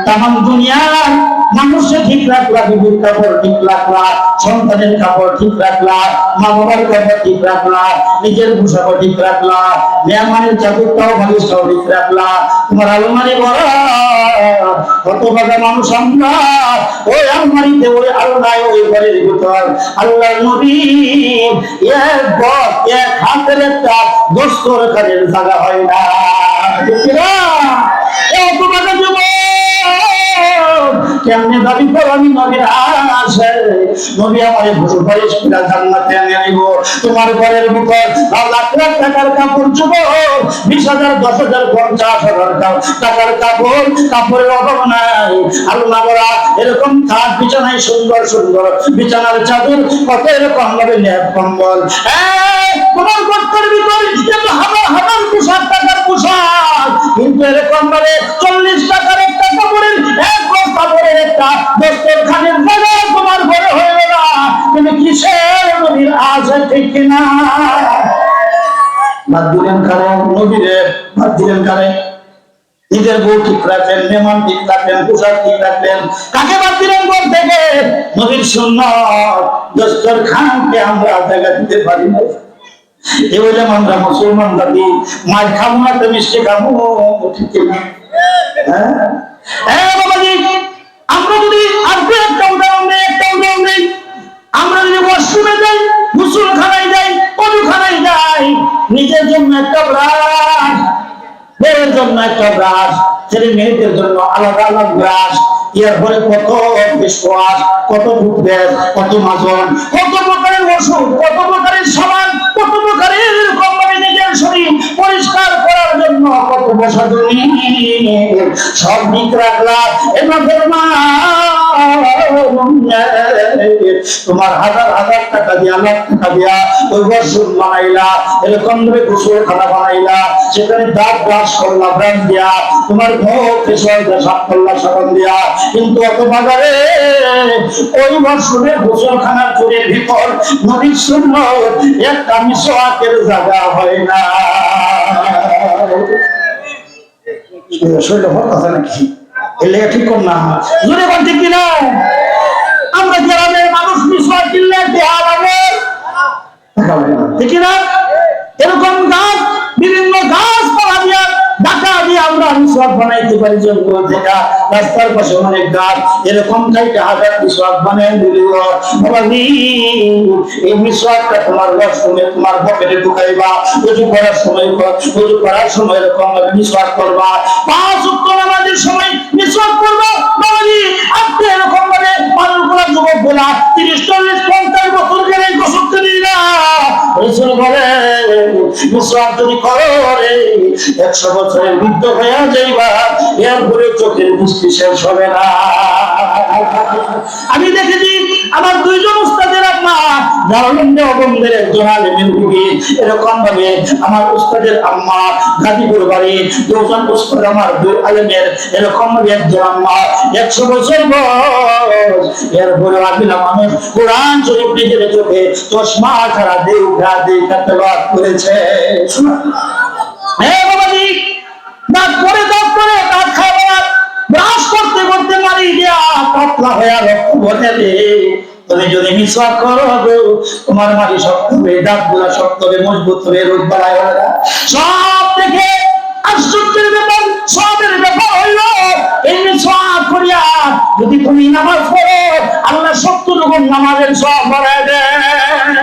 তামাম দুনিয়ার মানুষে ঠিক রাখলা, বিবির কাপড় ঠিক রাখলা, সন্তানের কাপড় ঠিক রাখলা, মা বাবার কাপড় ঠিক রাখলা, নিজের পোশাকও ঠিক রাখলা, মেহমানের চাদরটাও বালিশটাও ঠিক রাখলা, তোমার আলমারি ভরা। কত বাজা মানুষ আমরা, ওই আলমারিতে, ওই আলনায়, ওই ঘরের ভিতর আল্লাহর নবী এক গজ, এক হাতের একটা দস্তরখানের জায়গা হয় না, ঠিক না? কেমনে দাবি করো আমি নবীর আসে, নবী আমার সুপারিশ করে জান্নাতে আনিয়ে নিব। তোমার ঘরের ভিতর লাখ লাখ টাকার কাপড় চোপড়, 20,000, 10,000, 50,000 টাকার কাপড়, কাপড়ের অভাব নাই। আল্লাহ বলা এরকম খাট বিছানায় সুন্দর সুন্দর বিছানার চাদর, কত এরকম ভাবে লেপ কম্বল, তোমার ঘরের ভিতর হাজার হাজার পোশাক, টাকার পোশাক, কিন্তু এরকম ভাবে 40 টাকার একটা কাপড়ের, এক গজ কাপড়ের একটা দস্তরখানের জায়গা তোমার ঘরে হয়ে গেল। তুমি কিসের নবীর আছে, ঠিক কিনা? বাদ দিলেন কারে? নবীরে বাদ দিলেন কারে? নিজের বউ ঠিক রাখলেন, মেহমান ঠিক রাখলেন, পোশাক ঠিক রাখলেন, কাকে বাদ দিলেন বল থেকে? নবীর সুন্নাত দস্তরখানকে আমরা জায়গা দিতে পারি না। এ বললাম আমরা মুসলমান দাবি, মাছ খাবো না তো মিষ্টি খাবো, ঠিক না? বাবাজি, আমরা যদি আজকে একটা উদাহরণ নেই, আমরা যদি ওয়াশরুমে যাই, গোসলখানায় যাই, অজুখানায় যাই, নিজের জন্য একটা ব্রাশ, মেয়ের জন্য একটা ব্রাশ, ছেলে মেয়েদের জন্য আলাদা আলাদা ব্রাশ, এরপরে কত ফেসওয়াশ, কত টুথপেস্ট, কত মাজন, কত প্রকারের ওষুধ, কত প্রকারের সাবান, কত প্রকারের কোম্পানি নিজের শরীর পরিষ্কার করার জন্য কত প্রসাধনী, সব দিক রাখলা। এবার তোমার হাজার হাজার টাকা দিয়া, লাখ টাকা দিয়া ওই ওয়াশরুম বানাইলা, এরকম ভাবে গোসলখানা বানাইলা, সেখানে দাঁত ব্রাশ করলা ব্রাশ দিয়া, তোমার মুখ ফেসওয়াশ দিয়া, সাফ করলা সাবান দিয়া, কিন্তু অত বাজারে ওই ওয়াশরুমের গোসলখানার চুরির ভিতর নবীর সুন্নাত একটা মিসওয়াকের জায়গা হয় না। শরীরে হত আছে নাকি? এলে ঠিক কর না, জোরে বল ঠিক কিনা? আমরা গ্রামের মানুষ মিসওয়াক কিনলে দেয়া লাগে, ঠিক না? এরকম গাছ, বিভিন্ন গাছ পালা দিয়া, ঢাকা দিয়ে আমরা মিসওয়াক বানাইতে পারি। জঙ্গল থেকে রাস্তার পাশে অনেক গাছ, এরকম কাইটা হাজার মিসওয়াক বানাই দিল। বাবাজি, এই মিসওয়াকটা তোমার ওয়াশরুমে, তোমার পকেটে ঢুকাইবা, ওযু করার সময় এরকম ভাবে মিসওয়াক করবা, 5 ওয়াক্ত নামাজের সময় মিসওয়াক করবা। বাবাজি, আপনি এরকম ভাবে মানুষগুলা, যুবকগুলা 30, 40, 50 বছর গেলে গোসল করি না, রাসূল বলে মিসওয়াক যদি করো রে 100 বছরের বৃদ্ধ হয়ে যাইবা, এরপরে চোখের দৃষ্টি শেষ হবে না। আমি দেখেছি আমার 2 জন উস্তাদের আম্মা, জালালুদ্দিন অবন্দের একজন আলেমের বিবি, এরকম ভাবে আমার উস্তাদের আম্মা গাজীপুর বাড়ি, 2 জন উস্তাদ আমার 2 আলেমের, এরকম ভাবে একজন আম্মা 100 বছর বয়স, এরপরে আবিলা মানুষ কোরআন শরীফ নিজের চোখে চশমা ছাড়া দেখা তেলাওয়াত করেছে। হ্যাঁ বাবাজি, দাঁত করে দাঁত খাওয়া, ব্রাশ করতে করতে মারি দিয়া পাতলা হয়ে রক্ত বসে। তুমি যদি মিসওয়াক করো, তোমার মারি শক্ত হবে, দাঁতগুলা শক্ত হবে, মজবুত হবে, রোগ বাড়ায় হবে না। সব থেকে আশ্চর্যের ব্যাপার, সবের ব্যাপার হইল এই মিসওয়াক করিয়া যদি তুমি নামাজ পড়ো, আল্লাহ 70 গুণ নামাজের সব বাড়ায় দেন।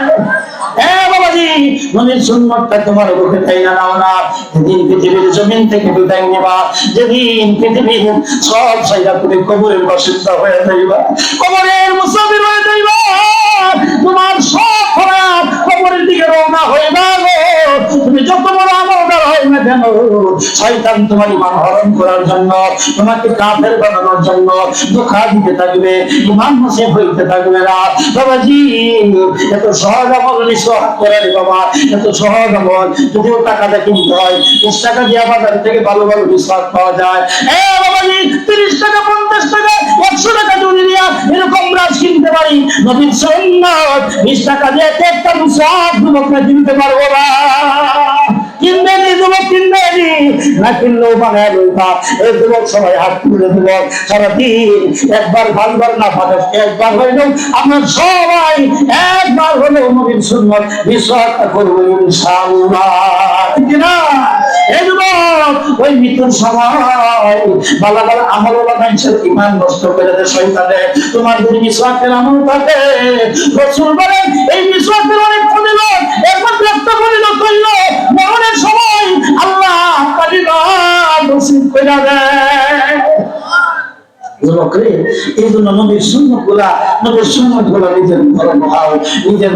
হ্যাঁ বাবাজি, নবীর সুন্নতটা তোমার বুকে তাই না নাও না, যেদিন পৃথিবীর জমিন থেকে বিদায় নেবা, যেদিন পৃথিবীর সব জায়গা তুমি কবরের বাসিন্দা হয়ে যাইবা, কবরের মুসাফির হয়ে যাইবা, তোমার সব খারাপ কবরের দিকে রওনা হইবা গো। তুমি যত বড় আমলদার হয় না কেন, শয়তান তোমার ঈমান হরণ করার জন্য, তোমাকে কাফের বানানোর জন্য ধোঁকা দিতে থাকবে, ঈমান নসিব হইতে থাকবে না। বাবাজি, এত সহজ আমল নিঃস্বাহ করে রে বাবা, এত সহজ আমল। যদিও টাকাটা কিনতে হয়, 20 টাকা দিয়ে বাজার থেকে ভালো ভালো নিঃশ্বাস পাওয়া যায়। বাবাজি, 30 টাকা 50 টাকা 100 টাকা জমি নিয়ে এরকম ব্রাশ কিনতে পারি। নবীর সুন্নাত 20 টাকা দিয়ে একটা নিঃশ্বাস যুবকরা কিনতে পারবো না। কিনবে নি যুবক, কিনবে নি না, কিনলেও বানায় রইবা। এই যুবক সবাই হাত তুলে যুবক, সারাদিন একবার ভালবার না পারে, একবার হইলেও আমরা সবাই একবার হলেও নবীর সুন্নাত বিশ্বাস করবো ইনশাআল্লাহ, ঠিক না? এই যুবক, ওই মৃত্যুর সময় বালা বালা আমল বানাইছে, ঈমান নষ্ট করে দেয় শয়তানে। তোমার যদি মিসওয়াকের আমল থাকে, রাসূল বলেন এই মিসওয়াকের অনেক ফজিলত, একমাত্র একটা ফজিলত হইল মরণের সময় আল্লাহ কালিমা নসিব করে দেয়। এই জন্য নবীর সুন্নতগুলা নিজের ঘরে ঢোকাও, নিজের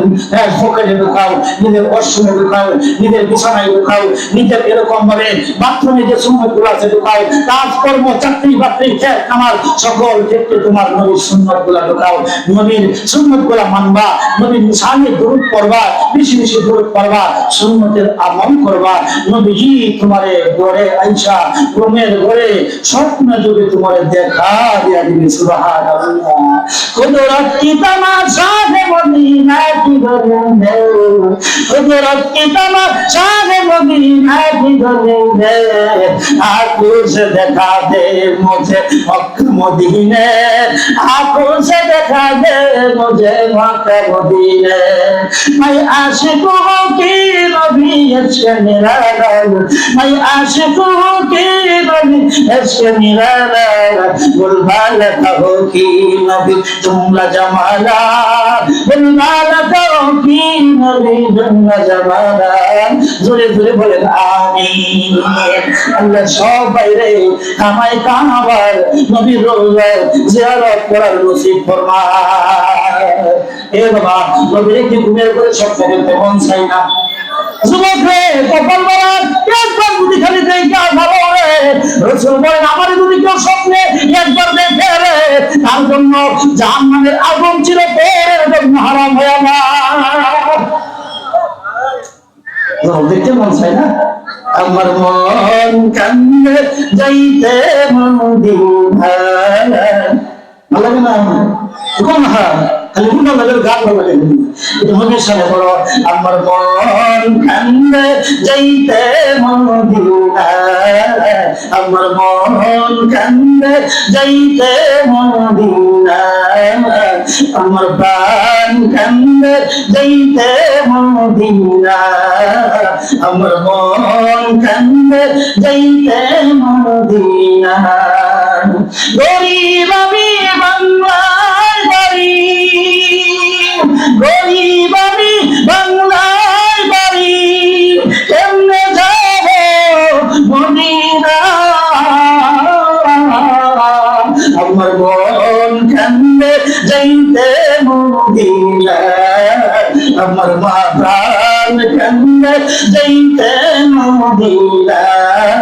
পকেটে ঢোকাও, নিজের ওয়াশরুমে ঢোকাও, নিজের বিছানায় ঢোকাও, নিজের এরকম ভাবে বাথরুমে যে সুন্নতগুলো আছে ঢোকাও, কাজকর্ম, চাকরি বাকরি, খেত আমার সকল ক্ষেত্রে তোমার নবীর সুন্নতগুলা ঢোকাও। নবীর সুন্নতগুলা মানবা, নবীর সামনে দরুদ পড়বা, বেশি বেশি দরুদ পড়বা, সুন্নতের আমল করবা। নবীজি তোমারে ঘরে আইসা, রুমের ঘরে স্বপ্ন যুগে তোমারে দেখা दिया दिल सुभान अल्लाह कुदरत की तमाशा है मदीना की गली में कुदरत की तमाशा है मदीना की गली में आंखों से देखा दे मुझे मक्का मदीने आंखों से देखा दे मुझे मक्का मदीने मैं आशिक हूँ कि नबी इश्क निराला मैं आशिक हूँ कि नबी इश्क निराला बुलवाला कहो कि नबी जुमला जमाला बुलवाला कहो कि नबी जुमला जमाला জোরে জোরে বলেন আমিন। আল্লাহ সবাই রে কামাই কামাবার নবীর রওজা জিয়ারত করার নসিব ফরমায়। এ বাবা, নবীর কি ঘুমের করে স্বপ্ন দেখতে মন চাই না? যুবক রে, কপাল বাড়ান, একবার যদি খালি দেখে ভালো রে। রাসূল বলেন আমার যদি কেউ স্বপ্নে একবার দেখে রে, তার জন্য জাহান্নামের আগুন ছিল পরের জন্য হারাম হয়ে না। দেখতে মন চাই না? আমার মন কান্দে যাইতে মদিনায়, ভালো লাগে না? কোন হার খালি কোন লাগে গান ভালো লাগে, এটা মনের সাথে বড়। আমার মন কান্দে যাইতে মদিনায়, আমার মন কান্দে যাইতে মদিনায়, আমার প্রাণ কান্দে যাইতে মদিনায়, আমার মন কান্দে যাইতে মদিনায়। গরিব আমি বাংলায় বাড়ি, গরিব আমি বাংলায় বাড়ি, কেমনে যাব মদিনা, আমার মন কান্দে যাইতে মদিনায়, আমার মা প্রাণ কান্দে যাইতে মদিনায়,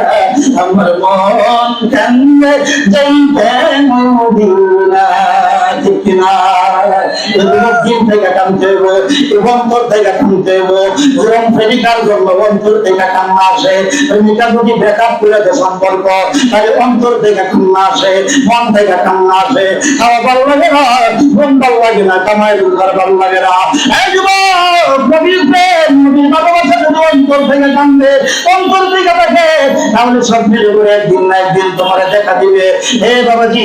আমার মন কান্দে যাইতে মদিনায়। ঠিক না? দিন থেকে কান্দতে হবে, অন্তর থেকে কান্দতে হবে। যেরকম প্রেমিকার জন্য অন্তর থেকে কান্না আসে, প্রেমিকা যদি ব্রেকআপ করে দেয় সম্পর্ক, তাহলে অন্তর থেকে কান্না আসে, মন থেকে কান্না আসে। খাওয়া ভালো লাগে না, ঘুম ভালো লাগে না, কামাই রোজগার ভালো লাগে না। এই যুবক, নবীর প্রেম, নবীর ভালোবাসা যদি অন্তর থেকে কান্দে, অন্তর থেকে দেখে, তাহলে স্বপ্নের উপরে একদিন না একদিন তোমার দেখা দিবে। হে বাবাজি,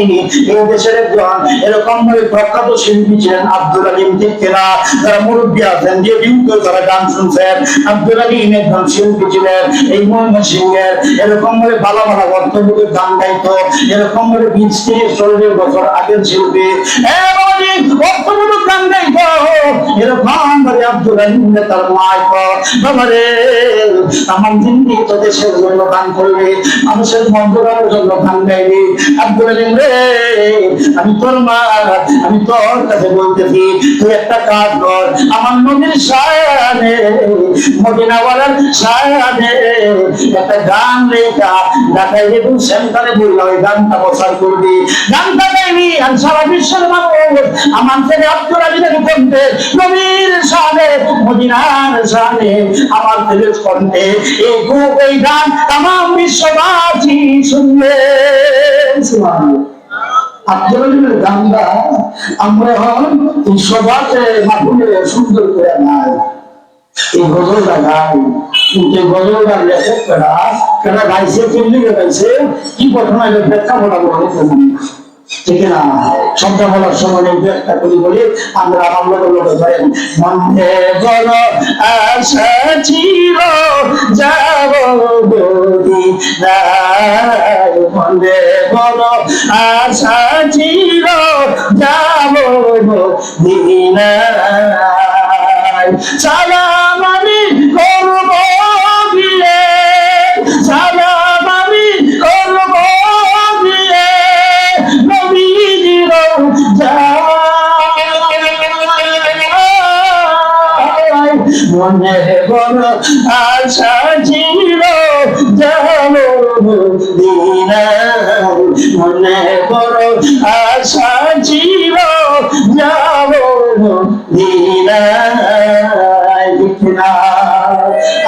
এই দেশের একজন এরকম ভাবে প্রখ্যাত শিল্পী ছিলেন আব্দুল আলিম টিকেরা, যারা মুরব্বী আছেন, যে বিউকে যারা গান শুনছেন, আব্দুল আলিম একজন শিল্পী ছিলেন এই ময়মনসিংহের। এরকম ভাবে ভালো ভালো অর্থনৈতিক গান গাইতো, এরকম ভাবে 20-30-40 বছর আগের শিল্পী। অর্থমূলক গান গাইব এরকম ভাবে আব্দুল আলিম তার মায় বাবারে আমার জিন্দি তো দেশের জন্য গান করবে, মানুষের মঙ্গলের জন্য গান গাইবে। আব্দুল আলিম রে, আমি তোর মা, আমি তোর কাছে বলতেছি তুই একটা কাজ কর, আমার নবীর শানে, মদিনাওয়ালার শানে একটা গান লেখা ঢাকায় যেহেতু সেন্টারে বললো ওই গানটা প্রচার করবি, গানটা গাইবি আর সারা বিশ্বের মানুষ আমার ছেলে আব্দুল আলিমের কণ্ঠে নবীর শানে, মদিনার শানে আমার ছেলের কণ্ঠে এই গান তামাম বিশ্ববাসী শুনবে। আব্দুল আলিমের গানটা আমরা এই সভাতে মাহফিলে সুন্দর করে নাই, এই গজলটা গাই, কিন্তু এই গজলটার লেখক কেনা গাইছে, কেমনি গাইছে, কি ঘটনা এটা ব্যাখ্যা বলা বলে ঠিক না? শব্দ বলার সময় একটা করি বলি আমরা আমার লোক ধরেন, মনে বড় আশা ছিল যাব মনে বড় আশা ছিল যাব দিনায়, সালাম আমি করব গিয়ে, সালাম আমি করব গিয়ে নবীজির মনে বড় আশা ছিল যাব দিনায়, মনে বড় আশা ছিল যাব দিনায়।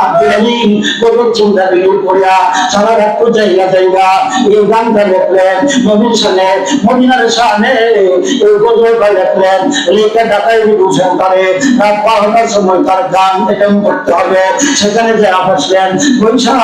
আব্দুল আলিম কোন চিন্তা বিলীন করিয়া সারা রাত জায়গা জায়গা এই গানটা লেখলেন, নবীর শানে, মদিনার শানে এই গজলটা লেখলেন, লিখে ঢাকায় বিভূষণ করে রাত 12টার সময় তার গান এরকম করতে হবে। সেখানে যারা বসলেন বৈশা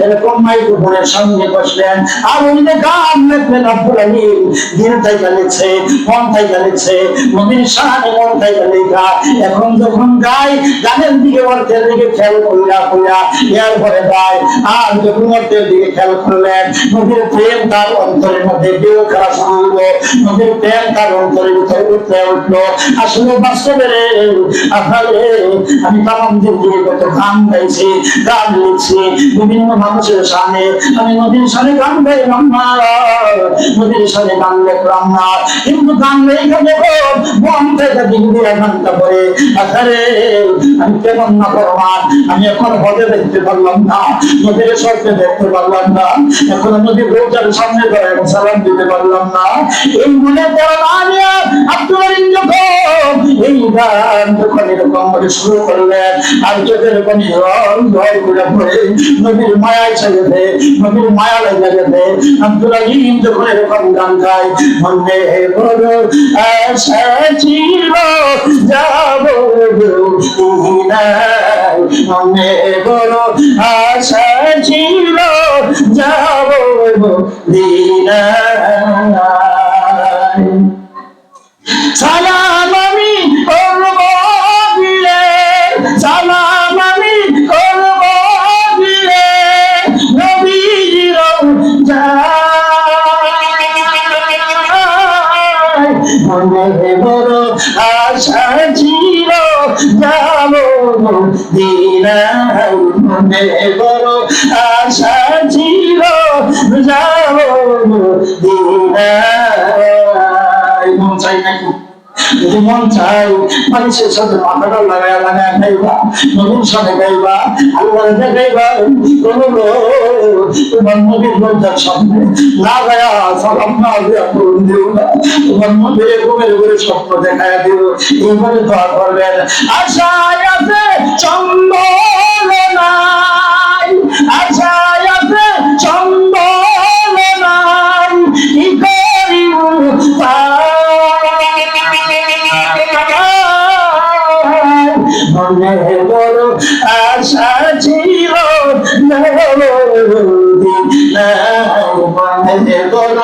এরকম মাইক্রোফোনের সামনে বসলেন আর উনি যে গান লেখলেন আব্দুল আলিম দিন তাইকা লিখছে, মন তাইকা লিখছে, নবীর শানে মন তাইকা লেখা। এখন যখন গাই গানের দিকে অর্থের দিকে খেয়াল করিয়া করিয়া এর পরে গায়, আর যখন অর্থের দিকে খেয়াল করলেন নবীর প্রেম তার অন্তরের মধ্যে বেউ করা শুরু হলো, নবীর প্রেম তার অন্তরের ভিতরে উঠতে উঠলো। আসলে বাস্তবে আপনারে আমি তামাম জিন্দিগি কত গান গাইছি, গান লিখছি বিভিন্ন মানুষের সামনে, আমি নদীর সামনে গান গাইলাম না, নদীর সামনে গান লিখলাম না, কিন্তু গান লেখা যখন মন থেকে দিন দিয়ে গানটা পড়ে আরে আমি কেমন না করলাম, আমি এখন হতে দেখতে পারলাম না, নদীর স্বপ্নে দেখতে পারলাম না, এখন নদীর রোজার সামনে ধরে সালাম দিতে পারলাম না। এই মনে আব্দুল আলিম যখন এই গান যখন এরকম করে শুরু করলেন আর চোখের পানি জল করে পড়ে নদীর মায়ায় ছেড়েছে, নদীর মায়া লেগে গেছে। আব্দুল আলিম যখন এরকম গান গায়, মনে বড় আশা ছিল যাব দিনায়, মনে বড় আশা ছিল যাব দিনায়, সালাম আমি করব গিয়ে, সালাম আমি করব গিয়ে নবীজির মনে বড় আশা ছিল যাব দিনায়, মনে বড় আশা ছিল যাব দিনায়। মন চাই নাকি? যদি মন চাই মানুষের সাথে মাথাটা লাগায় লাগায় খাইবা, নবীর সাথে গাইবা, আল্লাহ গাইবা, তোমার নবীর রোজার সামনে না গায়া সালাম না দিয়া করুন দিও না, তোমার নবীর ঘুমের ঘুরে স্বপ্ন দেখায় দিও, এইভাবে দোয়া করবেন। আশায় আছে চন্দন নাই, আশায় আছে চন্দন নাই, কি করিব মনে বড় আশা ছিল মনে বড়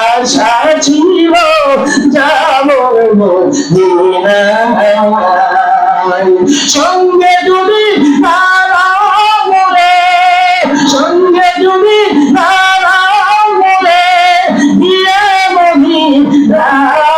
আশা ছিল যাব দিনায়, সঙ্গে যদি নারামরে, সঙ্গে যদি নারামরে দিয়ে মদিনায়,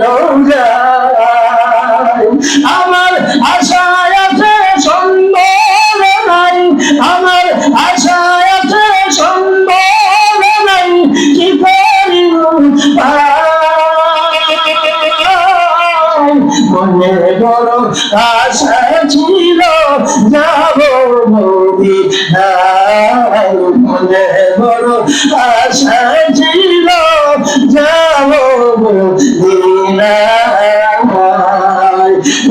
রোজায়। আমার আশায় আছে সম্বল নাই, আমার আশায় আছে সম্বল নাই, কি করি মনে বড় আশা ছিল যাব মদিনায়, মনে বড় আশা ছিল যাব মদিনায়।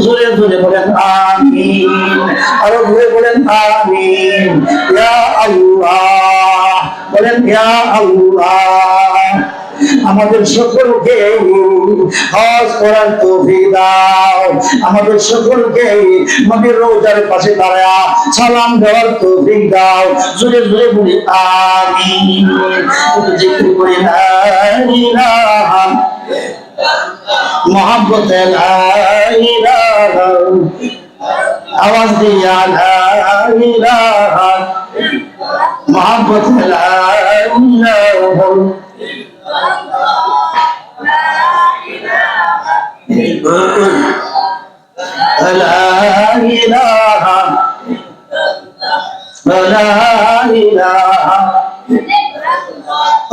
জোরে জোরে বলেন আমিন, আরো জোরে বলেন আমিন। ইয়া আল্লাহ বলেন, ইয়া আল্লাহ আমাদের সকলকে হজ করার তৌফিক দাও, আমাদের সকলকে নবীর রওজার পাশে দাঁড়া সালাম দেওয়ার তৌফিক দাও। জোরে জোরে বলি আমিন। জিকির করি লা ইলাহা মুহাম্মদ লা ইলাহা, আওয়াজ দিয়া লা ইলাহা মুহাম্মদ লা ইলাহা।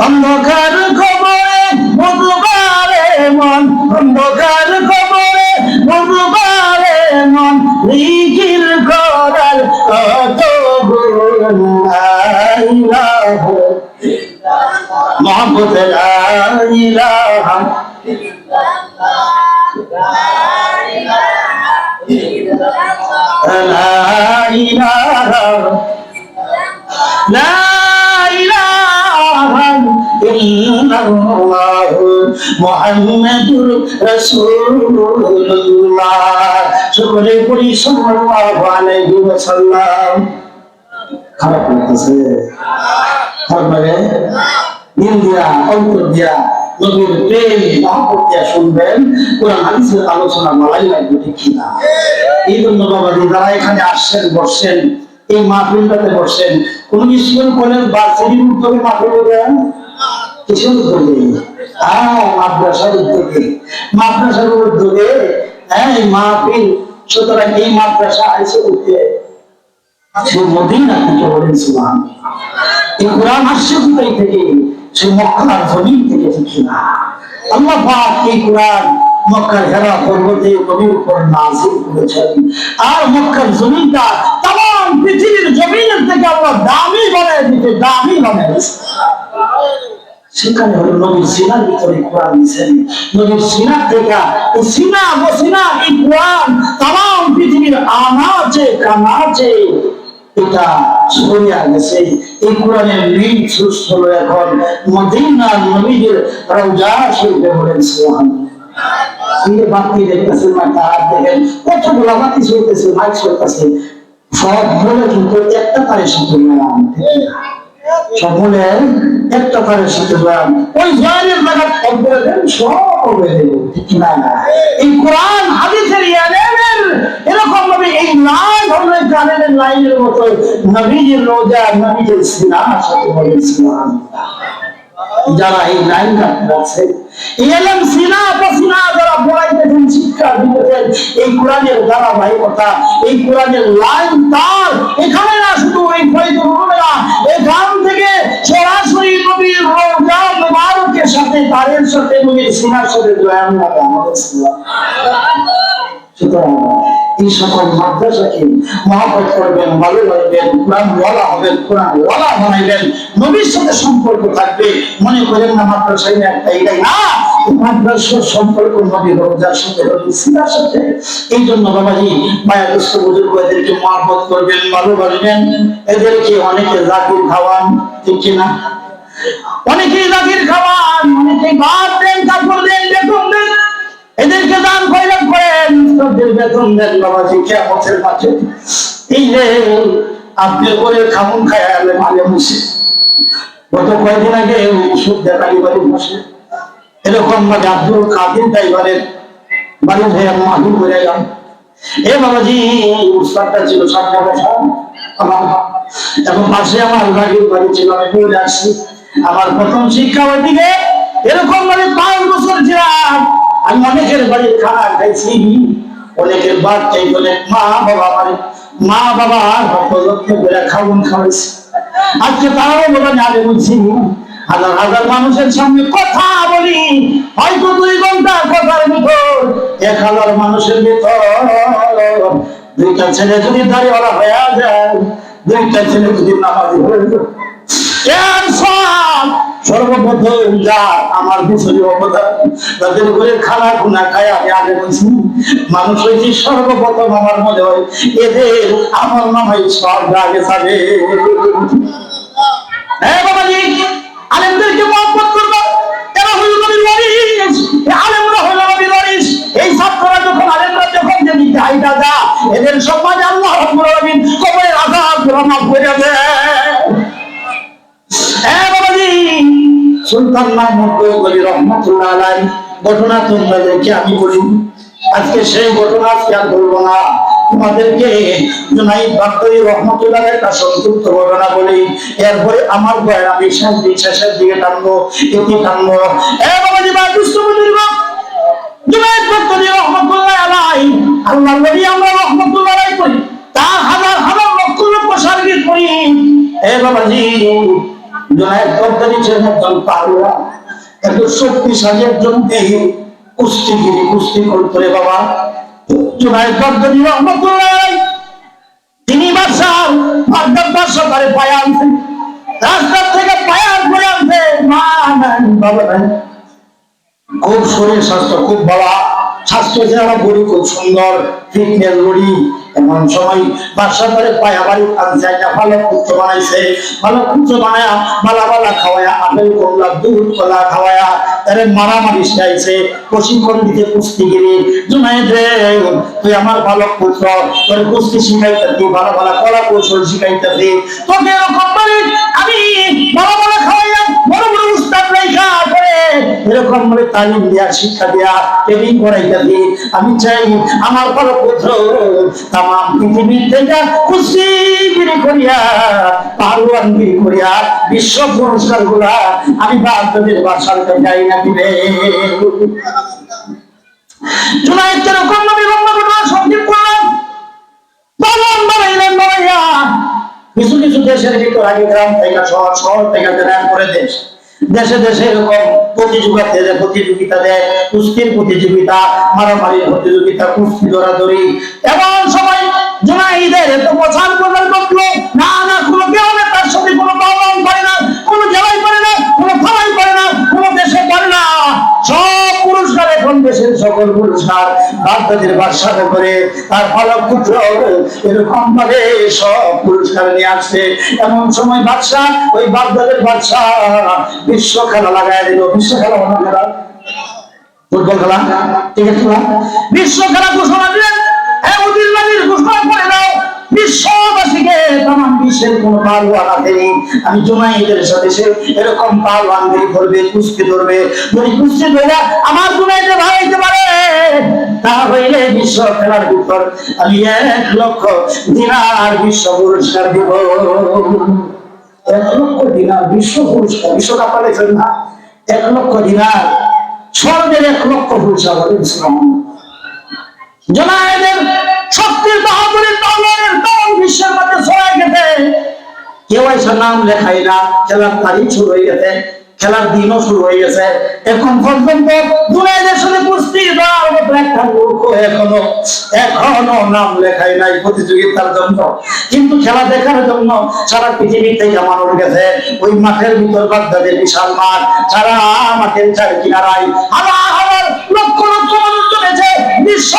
অন্ধকার কবরে বুধবারে মন, অন্ধকার কবরে বুধবারে মন, জিকির করার কত গুণ মোহাম্মদ লা ইলাহা লা ইলাহা লা ইলাহা ইল্লাল্লাহ মুহাম্মাদুর রাসূলুল্লাহ। সকলে পড়ি সাল্লাল্লাহু আলাইহি ওয়াসাল্লাম। খারাপ লাগতেছে? খারাপ লাগে? দিল দিয়া অন্তর দিয়া নবীর প্রেম মহব্বত দিয়া শুনবেন, কোরআন হাদিসের আলোচনা ভালোই লাগবে, ঠিক কিনা? এই জন্য বাবাজি যারা এখানে আসছেন বসছেন, এই মাহফিলটাতে বসছেন, কোন স্কুল কলেজ ভার্সিটির উদ্যোগে মাহফিল দেন কিছু উদ্যোগে, মাদ্রাসার উদ্যোগে, মাদ্রাসার উদ্যোগে এই মাহফিল। সুতরাং এই মাদ্রাসা আইসে উঠে সে মদিনা থেকে বলেন সুবহানাল্লাহ। এই কোরআন আসছে কোথায় থেকে? সে মক্কার জমিন থেকে, ঠিক না? আল্লাহ পাক এই কোরআন মক্কার হেরা পর্বতে নবীর উপর নাযিল করেছেন, আর মক্কার জমিনটা तमाम পৃথিবীর জমিনের থেকে আল্লাহ দামি বানায় দিতে, দামি বানায় দিয়েছে। সেখানে হলো নবীর সিনার ভিতরে কোরআন দিয়েছেন, নবীর সিনার থেকে এই সিনা মসিনা এই কোরআন तमाम পৃথিবীর আনাচে কানাচে এটা ছড়িয়ে গেছে। এই কোরআনের মেইন সোর্স হলো এখন মদিনার নবীর রওজা শরীফে বলেন সুবহানাল্লাহ। এই বাতি দেখতেছেন না, তার দেখেন কতগুলো বাতি চলতেছে, মাইক চলতেছে, সব বলে কিন্তু একটা তারের সাথে মিলান, সকলে একটা তারের সাথে মিলান। ওই জয়ের জায়গা অব্দুল দেন সব হবে, ঠিক না? এই কোরআন হাদিসের ইয়ালের এরকম ভাবে এই লাইন হলো কানের লাইনের মতো নবীর রওজা, নবীর সিনার সাথে বলেন সুবহানাল্লাহ। যারা এই লাইন রাখছে, ইলম সিনা পসিনা যারা পড়াইতেছেন, শিক্ষা দিতেছেন, এই কোরআনের ধারাবাহিকতা, এই কোরআনের লাইন তার এখানে না, শুধু এই ফয়জুল উলুমেরা এখান থেকে সরাসরি নবীর রওজা মুবারকের সাথে, তারের সাথে, নবীর সিনার সাথে জয়েন হবে আমাদের সুবহানাল্লাহ। সুতরাং এই সকল মাদ্রাসাকে মহব্বত করবেন, ভালোবাসবেন, কোরআন ওয়ালা হবেন, কোরআন ওয়ালা বানাইবেন, নবীর সাথে সম্পর্ক থাকবে। মনে করেন না মাদ্রাসায় একটা, এটাই না, মাদ্রাসার সম্পর্ক নবীর রওজার সাথে, নবীর সিনার সাথে। এই জন্য বাবাজি মায়া দুস্থ বুজুর্গ এদেরকে মহব্বত করবেন, ভালোবাসবেন। এদেরকে অনেকে জাকির খাওয়ান, ঠিক কিনা? অনেকে জাকির খাওয়ান, অনেকে ভাত দেন, কাপড় দেন, বেতন দেন, এদেরকে দান খয়রাত করেন, তাদের বেতন দেন বাবাজি কিয়ামতের মাঠে। এই যে আপনি করে খামুন খায় আলে মালে মুসে, গত কয়েকদিন আগে ওষুধ দেখালি বাড়ি বসে এরকম ভাবে আব্দুল কাদের ড্রাইভারের বাড়ি ভাইয়া মাহু করে গেলাম। এ বাবাজি উস্তাদটা ছিল সাতটা বছর আমার, এবং পাশে আমার বাড়ির বাড়ি ছিল, আমি পড়ে আসছি। আমার প্রথম শিক্ষা ওইদিকে এরকম ভাবে 5 বছর ছিলাম। আমি অনেকের বাড়ি খানা খাইছি, অনেকের বাচ্চাই বলে মা বাবা মানে মা বাবা লক্ষ্য করে খাওয়ান খাওয়াইছে। আজকে তারাও বলে আগে বলছি হাজার হাজার মানুষের সামনে কথা বলি, হয়তো 2 ঘন্টা কথার ভিতর 1000 মানুষের ভিতর 2টা ছেলে যদি দাঁড়িয়েওয়ালা হয়ে যায়, 2টা ছেলে যদি নামাজি হয়ে যায়, সর্বপ্রথম যা আমার পিছনে অবদান তাদের করে খানা খুনা খায়। আমি আগে বলছি মানুষ হয়েছি সর্বপ্রথম আমার মনে হয় এদের আমার নামাই সব আগে যাবে। হ্যাঁ বাবাজি, আলেমদেরকে মহব্বত করবো, এরা হইল নবীর ওয়ারিস, আলেমরা হইল নবীর ওয়ারিস। এই ছাত্ররা যখন আলেমরা যখন যে মিঠাই দাদা এদের সমাজে আল্লাহ রাব্বুল আলামিন কবরের আযাব মাফ করে দেয়। হ্যাঁ বাবাজি, সুলতান মাহমুদ গজনবী রহমাতুল্লাহ আলাইহি ঘটনা তোমাদেরকে আমি বলি, আজকে সেই ঘটনা আজকে আর বলবো না, তোমাদেরকে জুনাইদ বাগদাদী রহমাতুল্লাহ একটা সংক্ষিপ্ত ঘটনা বলি, এরপরে আমার বয়ান আমি শেষের দিকে টানবো, এটি টানবো। বাবাজি বা দুষ্টমুনির বাপ জুনাইদ বাগদাদী রহমাতুল্লাহ আলাইহি, আল্লাহর নবী আমরা রহমাতুল্লাহ আলাইহি করি, তার হাজার হাজার লক্ষ লক্ষ সার্বিক করি। বাবাজি, জুনাইদ বাগদাদী ছিলেন একজন পারুয়া, এত শক্তিশালী একজন দেহি কুস্তিগিরি, কুস্তি করতো রে বাবা। জুনাইদ বাগদাদী রহমাতুল্লাহ আলাইহি তিনি বাগদাদ বাদশা তারে পায়ে আনছেন, রাস্তা থেকে পায়ে করে আনছে, মা নাই বাবা নাই, খুব শরীর স্বাস্থ্য খুব বাবা স্বাস্থ্য চেহারা বড়ি খুব সুন্দর ফিটনেস বড়ি। এমন সময় বাদশা তারে পায়া বাড়ি আনছে, একটা ভালো পুত্র বানাইছে, ভালো পুত্র বানায়া মালা মালা খাওয়ায়া আপেল কমলা দুধ কলা খাওয়ায়া তারে মারামারি শিখাইছে, প্রশিক্ষণ দিতে কুস্তিগিরি। জুনাইদ রে তুই আমার ভালো পুত্র, তোর কুস্তি শিখাইতেছি, ভালো ভালো কলা কৌশল শিখাইতেছি, তোকে এরকম বলি আমি ভালো ভালো খাওয়াইয়া বড় বড় উস্তাদ লেখা করে এরকম বলে তালিম দিয়া শিক্ষা দিয়া ট্রেনিং করাইতেছি। আমি চাই আমার ভালো পুত্র তাম পৃথিবীর থেকে কুস্তিগিরি করিয়া পারওয়ানগিরি করিয়া বিশ্ব পুরস্কার গুলা আমি বাগদাদের বাদশার যাই না দিবে। জুনাইদ যেরকম নবী ঘটনা সংক্ষেপ করলাম, পালন বানাইলেন বানাইয়া কিছু কিছু দেশের ভিতর আগে গ্রাম থেকে শহর, শহর থেকে গ্রাম করে দেশ, দেশে দেশে এরকম প্রতিযোগিতা দেয়, কুস্তির প্রতিযোগিতা, মারামারির প্রতিযোগিতা, কুস্তি দৌড়াদৌড়ি। এমন সময় জুনাইদের এত প্রচার প্রচার করলো, না না কোনো গ্রামে তার সাথে কোনো পালন করে না, কোনো জেলায় করে না, কোনো থানায় করে না, কোনো দেশে করে না, সব পুরস্কার এখন দেশের সকল পুরস্কার বাগদাদের বাদশাহ করে তার ভালো পুত্র এরকম ভাবে সব পুরস্কার নিয়ে আসছে। এমন সময় বাদশাহ ওই বাগদাদের বাদশাহ বিশ্ব খেলা লাগাই দিল। বিশ্ব খেলা অন্য খেলা, ফুটবল খেলা, ক্রিকেট খেলা, বিশ্ব খেলা ঘোষণা দিলেন। ঘোষণা করে দাও বিশ্ববাসীকে, তামাম বিশ্বের কোন পালোয়ান আছেনি, আমি জুনাইদের সাথে এরকম পালোয়ানগিরি করবে, কুস্তি ধরবে, যদি কুস্তি ধরে আমার জুনাইদে ভাগাইতে পারে তা হইলে বিশ্ব খেলার ভিতর আমি 1 লক্ষ দিনার বিশ্ব পুরস্কার দিব। 1 লক্ষ দিনার বিশ্ব পুরস্কার, বিশ্বকাপ পাইছেন না, 1 লক্ষ দিনার স্বর্গের 1 লক্ষ পুরস্কার বলেছিলাম। জুনাইদের শক্তির বাহাদুরের তলোয়ারের তল বিশ্বের মধ্যে ছড়াই গেছে, কেউ এসে নাম লেখাই না, খেলার তারিখ শুরু হয়ে গেছে, খেলার দিনও শুরু হয়ে গেছে। এখন পর্যন্ত জুনাইদের সাথে কুস্তি দেওয়ার মতো একটা লোক এখনো নাম লেখাই নাই প্রতিযোগিতার জন্য, কিন্তু খেলা দেখার জন্য সারা পৃথিবী থেকে মানুষ গেছে। ওই মাঠের ভিতর বাগদাদের বিশাল মাঠ, সারা মাঠের চার কিনারায় হাজার হাজার লক্ষ লক্ষ মানুষ জমেছে বিশ্ব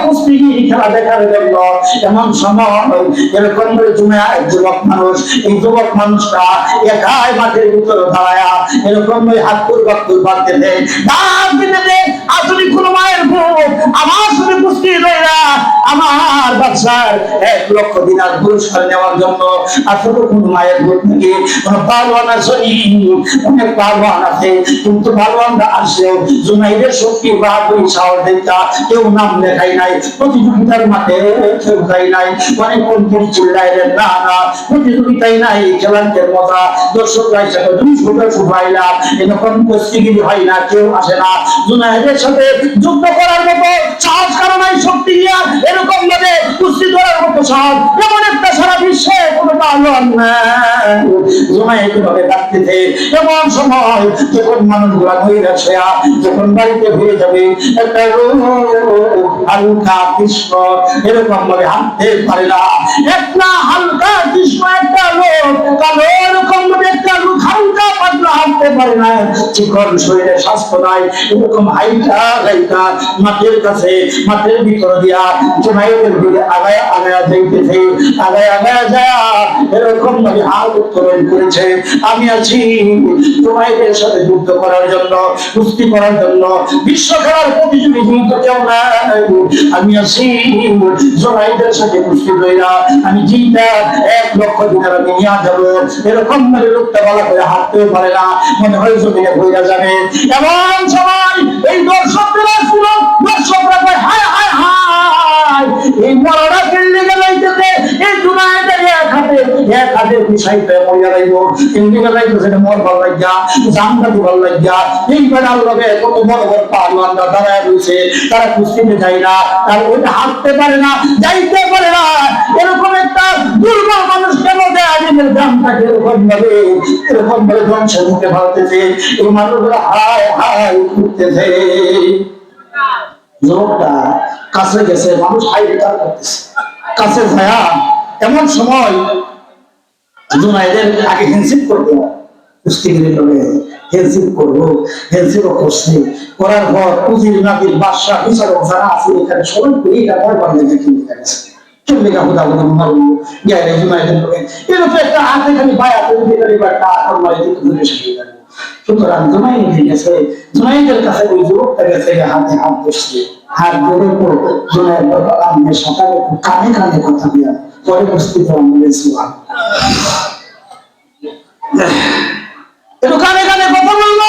কুস্তিগিরি খেলা দেখার জন্য। এমন সময় এরকম করে জুনাইদ যুবক মানুষ, এই যুবক মানুষটা একাই মাঠের ভিতরে দাঁড়ায়া এরকম হাত কুরবাক্কুর বাঁধতেছে, ডাক দিতেছে, আসলে কোন মায়ের বুক আমার সাথে কুস্তি রইরা আমার মাদ্রাসার 1 লক্ষ দিনার পুরস্কার নেওয়ার জন্য আসলে কোন মায়ের ভোট থেকে কোন পালওয়ান আসেনি। অনেক পালওয়ান আছে, কিন্তু পালওয়ানরা আসলেও জুনাইদের শক্তি বাহাদুরি সাহস দেখা কেউ নাম লেখাই নাই, প্রতিযোগিতার মাঠে কেউ খাই নাই। অনেক মন্ত্রী চিল্লাইলেন, না না প্রতিযোগিতাই নাই, খেলান্তের মজা। দর্শকরা হিসাবে তুমি ছোটা শুভাইলা, এরকম কুস্তিগিরি হয় না, কেউ আসে না জুনাইদের সাথে যুদ্ধ করার মতো সাহস কারো নাই, শক্তি দিয়া এরকম ভাবে কুস্তি করার মতো সাহস এমন একটা সারা বিশ্বে কোনো পালওয়ান নাই। জুনাইদ ভাবে ডাকতেছে। এমন সময় যখন মানুষগুলা ঘুরে আসে, যখন বাড়িতে ঘুরে যাবে, একটা হালকা কৃষ্ণ এরকম ভাবে হাঁটতে পারে না। একটা হালকা কৃষ্ণ একটা লোক কালো এরকম ভাবে একটা লোক হালকা পাতলা হাঁটতে পারে না, চিকন শরীরে স্বাস্থ্য নাই, এরকম হাইটা হাইটা মাঠের কাছে মাঠের ভিতর দিয়া জুনাইদের দিকে আগায়া আগায়া যাইতেছে। আগায়া আগায়া যায় এরকম ভাবে হাত উত্তোলন করেছে, আমি আছি জুনাইদের সাথে যুদ্ধ করার জন্য, কুস্তি করার জন্য, বিশ্ব খেলার প্রতিযোগী কিন্তু কেউ নাই, আমি আছি জুনাইদের সাথে কুস্তি কইরা আমি জিতা 1 লক্ষ দিনার আমি নিয়ে যাবো। এরকম ভাবে লোকটা ভালো করে হাঁটতেও পারে না, মনে হয় জমিনে ঘুরে যাবে। এমন সময় এই দর্শকরা ছিল, দর্শকরা কয় হায় হায় হায়, এই মরাটা কেন্দ্রে গেলাইতেছে, এই জুনাইদের এক হাতে বিষয়টা মরিয়া যাইব, কেন্দ্রে গেলাইতেছে মর ভাল লাগিয়া, জানটা ভাল লাগিয়া। এইবার আল্লাহে কত বড় বড় পাহলওয়ানরা দাঁড়ায় রয়েছে, তারা কুস্তিতে যায় না, তারা ওইটা হাঁটতে পারে না, যাইতে পারে না। এরকম একটা দুর্বল মানুষ কেন দেয় আজকের গ্রামটাকে এরকম ভাবে ধ্বংসের মুখে ভাবতেছে। এই মানুষগুলো হায় হায় করতেছে। লোকটা কাছে গেছে, মানুষ হাই রিটার করতেছে, কাছে যায়। এমন সময় জুনাইদের আগে হিনসিপ করবো, কুস্তিগিরি করে হিনসিপ করবো, হিনসিপও করছে। করার পর উজির নাবির বাদশাহ বিচারক যারা আছে এখানে সবাই করে এটা ভয় পাবে দেখে গেছে। চল্লিকা হুদা হুদা মারবো গায়ে জুনাইদের লোকে এরকম একটা হাতে খালি বায়া তৈরি করে বা একটা আল্লাহ দিকে ধরে শিখিয়ে যাবে। সুতরাং জুনাইদ গেছে, জুনাইদের কাছে ওই যুবকটা গেছে, হাতে হাত বসছে, হাত ধরে জুনাইদ আমি সকালে কানে কানে কথা দিয়া পরে উপস্থিত হয়েছিলাম। একটু কানে কানে কথা বলবো,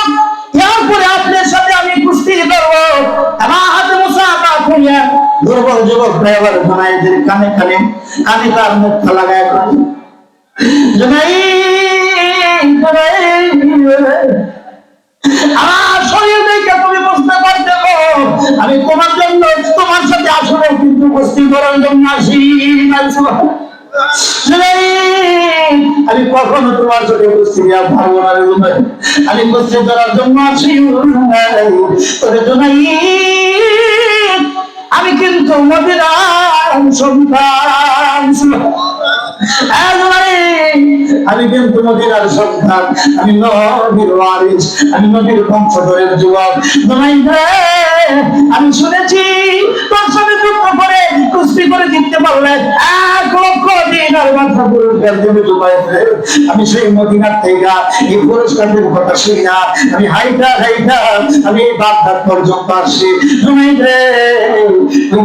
এরপরে আপনার সাথে আমি কুস্তি করবো। আমার হাতে মুসাফা করিয়া দুর্বল যুবক ড্রাইভার জুনাইদের কানে কানে কানে তার মুখটা লাগায় আমার শরীর দেখে তুমি বুঝতে পারছো আমি তোমার জন্য তোমার সাথে আসলে কিন্তু কুস্তি করার জন্য আসি। আমি কখনো তোমার সাথে কুস্তি পারবো না, আমি কুস্তি করার জন্য আসি। আমি কিন্তু মদিনার সন্তান, আমি কিন্তু মদিনার সন্তান, আমি নবীর ওয়ারিস, আমি নবীর বংশধরের যুবক। আমি শুনেছি তোর সাথে যুদ্ধ করে কুস্তি করে জিততে পারলে 1 লক্ষ দিনার মাত্র পুরস্কার দেবে জুবাইর। আমি সেই মদিনার থেকে এই পুরস্কারের কথা শুনি না, আমি হাইটা হাইটা আমি বাগদাদ পর্যন্ত আসছি। তুমি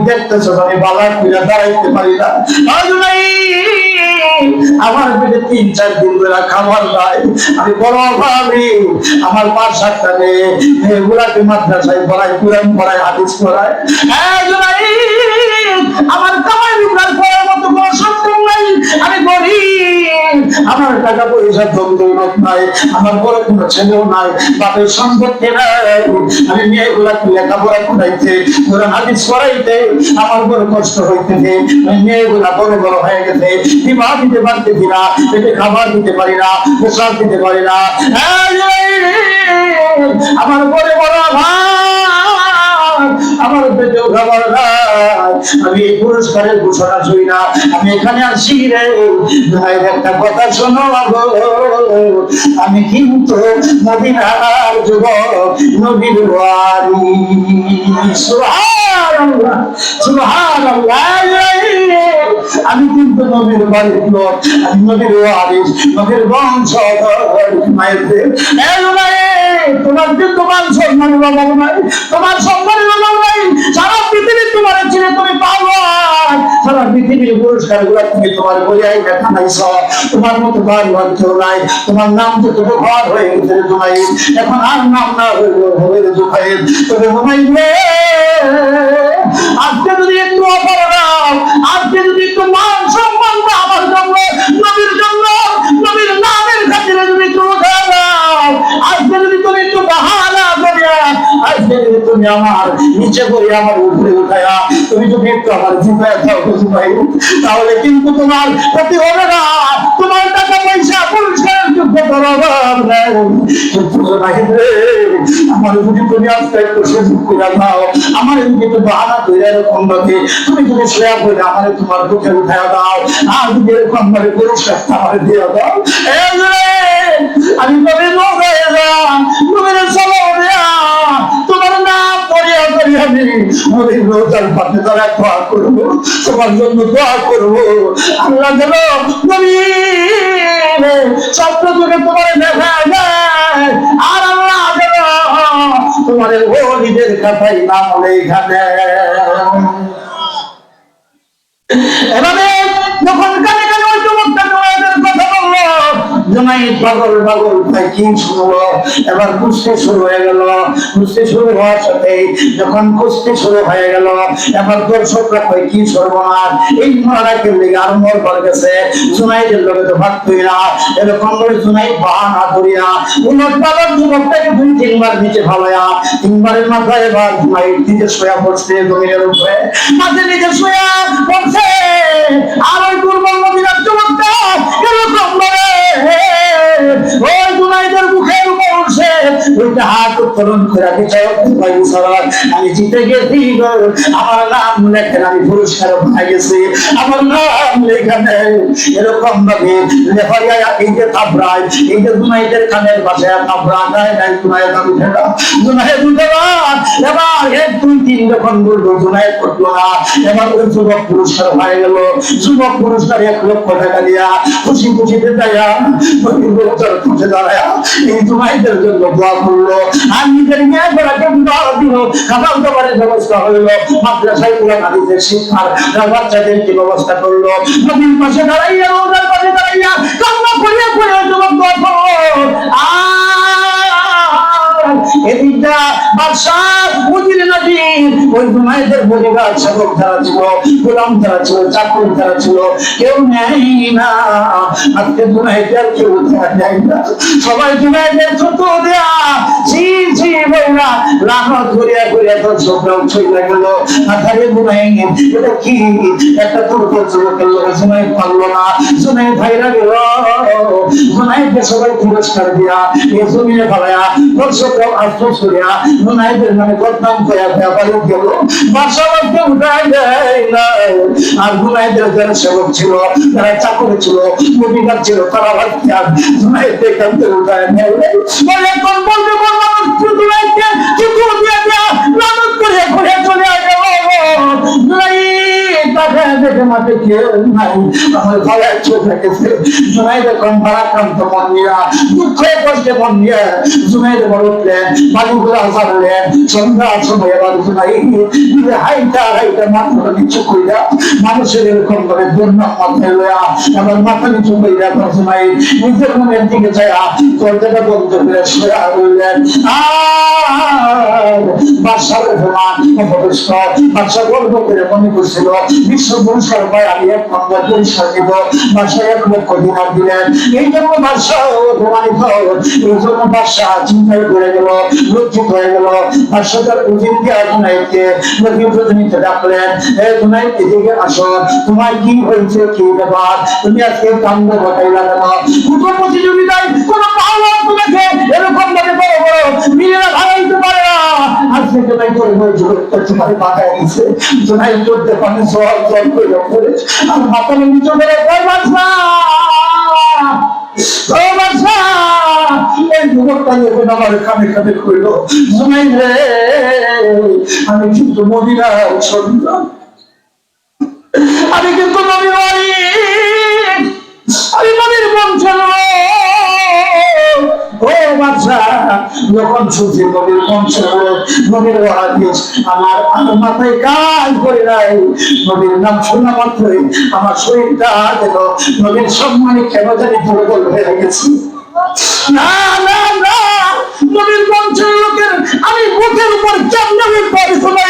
দেখতেছো আমি বাবার পূজা দাঁড়াইতে পারি না, আমার পেটে 3-4 দিন ধরে খাবার নাই, আমি বড় অভাবী। আমার 5-7টা মেয়েগুলাকে মাদ্রাসায় পড়ায়, কুরআন পড়ায়, হাদিস পড়ায়। আমার কামাই রুগার পড়ার মতো কোনো সম্পদ নাই, আমি গরিব, আমার টাকা পয়সা দৌলত নাই, আমার বড় কোনো ছেলেও নাই, বাপের সম্পত্তি নাই। আমি মেয়েগুলাকে লেখাপড়া করাইতে, কুরআন হাদিস পড়াইতে আমার বড় কষ্ট হইতেছে। মেয়েগুলা বড় বড় হয়ে গেছে, বিবাহ দিতে পারতেছি না, পেটে খাবার দিতে পারি না, পোশাক দিতে পারি না। আমার বড় বড় আমার পেটেও খাবার নাই, আমি এই পুরস্কারের ঘোষণা শুনি না, আমি এখানে আসি রে ভাইয়ের একটা কথা শোনো, আমি কিন্তু মদিনার যুবক, নবীর ওয়ারিস। সুবহানাল্লাহ সুবহানাল্লাহ, আমি কিন্তু নবীর বাড়ির লোক, আমি নবীর ওয়ারিস, নবীর বংশধর। মায়ের তোমার কিন্তু মান সম্মান বাবা নাই, তোমার সম্মানের বাবা নাই, সারা পৃথিবী তোমার ছেলে তুমি পাওয়া, সারা পৃথিবী পুরস্কার গুলা তুমি তোমার বইয়াই দেখা নাইছ। তোমার মতো ভাই ভাই কেউ নাই। তোমার নাম তো তবু ঘর হয়ে গেছে জুনাই, এখন আর নাম না হবে জুনাই। তবে জুনাই আজকে যদি একটু অপরাধ, আজকে যদি একটু মান সম্মান আমার জন্য, নবীর জন্য, নবীর নামের খাতিরে যদি একটু উঠে দাও, আজকে যদি তুমি একটু বাহানা করিয়া, আজকে যদি তুমি আমার নিচে করে আমার উপরে উঠায়া তুমি যদি একটু আমার ঝুঁকায় দাও জুনাই, তাহলে কিন্তু তোমার ক্ষতি হবে না। তোমার টাকা পয়সা পুরস্কার যোগ্য অভাব নাই। কিন্তু জুনাই আমার যদি তুমি আজকে একটু সুযোগ করে দাও, আমার যদি একটু বাহানা করে এরকম ভাবে তুমি যদি শেয়ার করে আমার তোমার বুকে উঠায় দাও, আর যদি এরকম ভাবে পুরস্কার আমার দিয়ে দাও, আমি তবে নবীর তোমার নাম পড়িয়া করি আমি নবীর রোজার পাশে তারা দোয়া করবো, তোমার জন্য দোয়া করবো। আল্লাহ যেন নবীর স্বপ্ন যুগে তোমার দেখা যায়, আর আল্লাহ যেন তোমার ও নিজের কথাই নাম লেখানে। এভাবে যখন কানে কানে ওই যুবকটা জুনায়েদের কথা বললো, জুনায়েদ পাগল পাগল ভাই কি শুনলো। এবার কুস্তি শুরু হয়ে গেল। কুস্তি শুরু হওয়ার সাথে যখন কুস্তি শুরু হয়ে গেল, এবার দর্শকরা কই কি সর্বনাশ, এই মরাকের লেগে আর মরবার গেছে। জুনায়েদের লোকে তো ভাবতই না, এরকম করে জুনায়েদ বাহানা করিয়া উলট পালট যুবকটাকে 2-3 বার নিচে ফালাইয়া, 3বারের মাথায় এবার জুনায়েদ নিজে শোয়া পড়ছে জমিনের উপরে, মাঝে নিজে শোয়া পড়ছে। আর ওই দুর্বল নবীর যুবকটা এরকম ভাবে ওই জুনায়েদের মুখের উপর উঠছে, ওইটা হাত উত্তোলন করে আমি জিতে গেছি, আমার নাম লেখেন, আমি পুরস্কার পাই গেছি, আমার নাম লেখানে। এরকম ভাবে লেফারিয়া এই যে থাপড়ায়, এই যে জুনায়েদের কানের পাশে থাপড়া নাই নাই, জুনায়েদ আমি ফেরা, জুনায়েদ উঠেবা। এবার 1-2-3 যখন বলবো জুনায়েদ করলো না, এবার ওই যুবক পুরস্কার হয়ে গেল। যুবক পুরস্কার 1 লক্ষ টাকা দিয়া খুশি খুশিতে যাইয়া খুশি দাঁড়ায়া এই জুনায়েদের জন্য দোয়া করলো, আর নিজের মেয়ে বেড়াকে দোয়া দিল, খাবার দাবারের ব্যবস্থা হইলো, মাদ্রাসায় কোরআন হাদিসের শিক্ষার বাচ্চাদেরকে ব্যবস্থা করলো। নবীর পাশে দাঁড়াইয়া, রোজার পাশে দাঁড়াইয়া কান্না করিয়া করে যুবক দোয়া করলো। এদিকটা বাদশাহ উজির নবী ওই জুনায়েদের পরিবার সেবক যারা ছিল, গোলাম যারা ছিল, চাকর যারা ছিল, কেউ নেই না। আজকে জুনায়েদের কেউ নেই না, সবাই জুনায়েদের ছোট দেয়া জি জি বইরা লানত করিয়া করিয়া তো ছোটরাও ছইলা গেল। আধারে জুনায়েদ এটা কি একটা দুর্বল যুবকের লোক, জুনায়েদ পারলো না, জুনায়েদ ভাইরা গেল। জুনায়েদকে সবাই পুরস্কার দিয়া এই জমিনে ফেলায়া দর্শকরাও আফসোস করিয়া জুনায়েদের নামে বদনাম করিয়া ব্যাপারে গেল। বাসাবাদকে উঠায় দেয় না। আর জুনায়েদের যারা সেবক ছিল, যারা চাকর ছিল, মদিনার ছিল, তারা ভাবছে আর জুনায়েদকে এখান থেকে উঠায় নেয় বলে কোন বলতে বললাম জুনায়েদকে চুকু দিয়ে দেয়া লানত করিয়া ঘুরে চলে গেল। জুনায়েদ তাকে দেখে মাঠে কেউ নাই, আমার গলায় চোখ রেখেছে। জুনায়েদ এখন ভারাক্রান্ত মন নিয়া, দুঃখে কষ্টে মন নিয়ে জুনায়েদ বড় উঠলেন, বাড়িগুলো হাসালেন। সন্ধ্যার সময় এবার জুনায়েদ হাইটা হাইটা মাথা নিচু কইরা, মানুষের এরকম করে দুর্নাম মাথায় লয়া এবার মাথা নিচু কইরা জুনায়েদ নিজের মনের দিকে যায়, দরজাটা বন্ধ করে শুয়ে রইলেন। বাদশাহ রহমান অপরিষ্কার, বাদশাহ গর্ব করে মনে করছিল বিশ্ব পুরস্কার পায় আমি 1 নম্বর পুরস্কার দিব। বাদশাহ 1 লক্ষ দিনার দিলেন। এই জন্য বাদশাহ প্রমাণিত, এই জন্য বাদশাহ চিন্তায় করে গেল, লজ্জিত হয়ে গেল। বাদশাহ তার উজিরকে জুনায়েদকে নবী প্রতিনিধি ডাকলেন, এ জুনায়েদ এদিকে আসো, তোমার কি হয়েছে, কি ব্যাপার, তুমি আজকে কান্দ ঘটাইলা কেন? কোন প্রতিযোগিতায় কোন পাওয়ার তোমাকে এরকম ভাবে বড় বড় মিলেরা ভাগাইতে পারে না। আজকে জুনায়েদ করে তোমার বাঁকায় দিচ্ছে। জুনায়েদ করতে পারে জল জল করে আর মাথা নিচু করে কয় বাদশা, ও বাদশা, এই যুবকটা যখন আমার কানে কানে কইল, জুনায়েদ রে আমি কিন্তু মদিনার সন্তান, আমি কিন্তু নবীর ওয়ালি, আমি নবীর বংশের লোক। ও বাচ্চা, যখন শুনছি নবীর বংশ নবীর হাদিস, আমার মাথায় কাজ করে নাই। নবীর নাম শোনা মাত্রই আমার শরীরটা যেন নবীর সম্মানে কেন জানি দুর্বল হয়ে গেছে। না না না, নবীর বংশের লোকের আমি বুকের উপর কেমন পড়ে,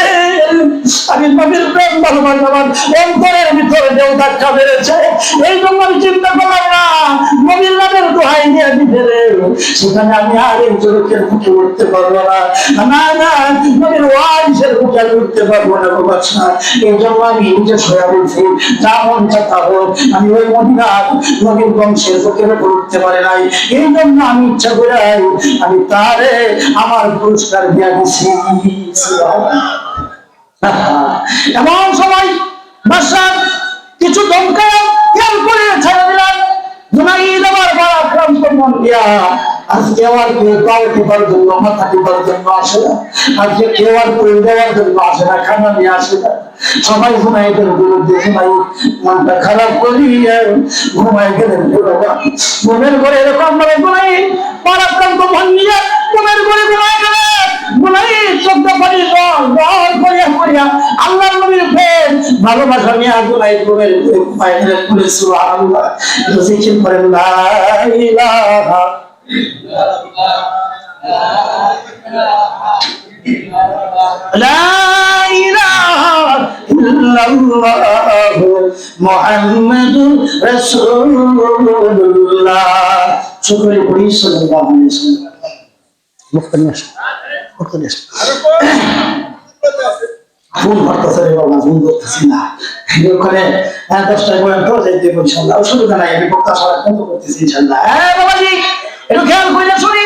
আমি নবীর প্রেম ভালোবাসা আমার অন্তরের ভিতরে দেও ধাক্কা বেড়েছে। এই জন্য আমি চিন্তা করলাম না, নবীর নামের দোহাই দিয়ে দিতে সেখানে আমি আর এই লোকের বুকে উঠতে পারবো না। না না, নবীর ওয়ারিসের বুকে আমি উঠতে পারবো না বাচ্চা। এই জন্য আমি নিজে সয়া বলছি, যা মন চাতা হোক, আমি ওই মদিনার নবীর বংশের বুকের উপর উঠতে পারে নাই। এই জন্য আমি ইচ্ছা করে আমি তারে আমার পুরস্কার দিয়ে দিচ্ছি। এমন সময় বাদশাহ কিছু দমকা খেয়াল করে ছেড়ে দিলেন। জুনাইদ আবার বড় আক্রান্ত মন দিয়া আজকে আবার কেউ পাও টিপার জন্য, মাথা টিপার জন্য আসে না, আজকে কেউ আর করে দেওয়ার জন্য আসে না, খানা নিয়ে আসে না। সবাই জুনাইদের বিরুদ্ধে জুনাইদ মনটা খারাপ করি ঘুমাই গেলেন। মনের ঘরে এরকম ভাবে জুনাইদ বড় আক্রান্ত মন নিয়ে মনের ঘরে ঘুমাই গেলেন। জুনাইদ শব্দ করি দল করিয়া করিয়া আল্লাহর নবীর প্রেম ভালোবাসা নিয়ে জুনাইদ ঘুমের ঘরে ঘুমাই গেলেন। বলে সুবহানাল্লাহ, জিকির করেন লা ইলাহা লা ইলাহা ইল্লাল্লাহ মুহাম্মাদুর রাসূলুল্লাহ। শুকরিয়া করি সাল্লাল্লাহু আলাইহি ওয়াসাল্লাম। ফোন করতেছে রে বাবা, ফোন করতেছি না ওখানে 10টায় পর্যন্ত যাইতে ইনশাআল্লাহ, অসুবিধা নাই, আমি প্রত্যাশা করতেছি ইনশাআল্লাহ। হ্যাঁ বাবাজি, একটু খেয়াল করে শুনি,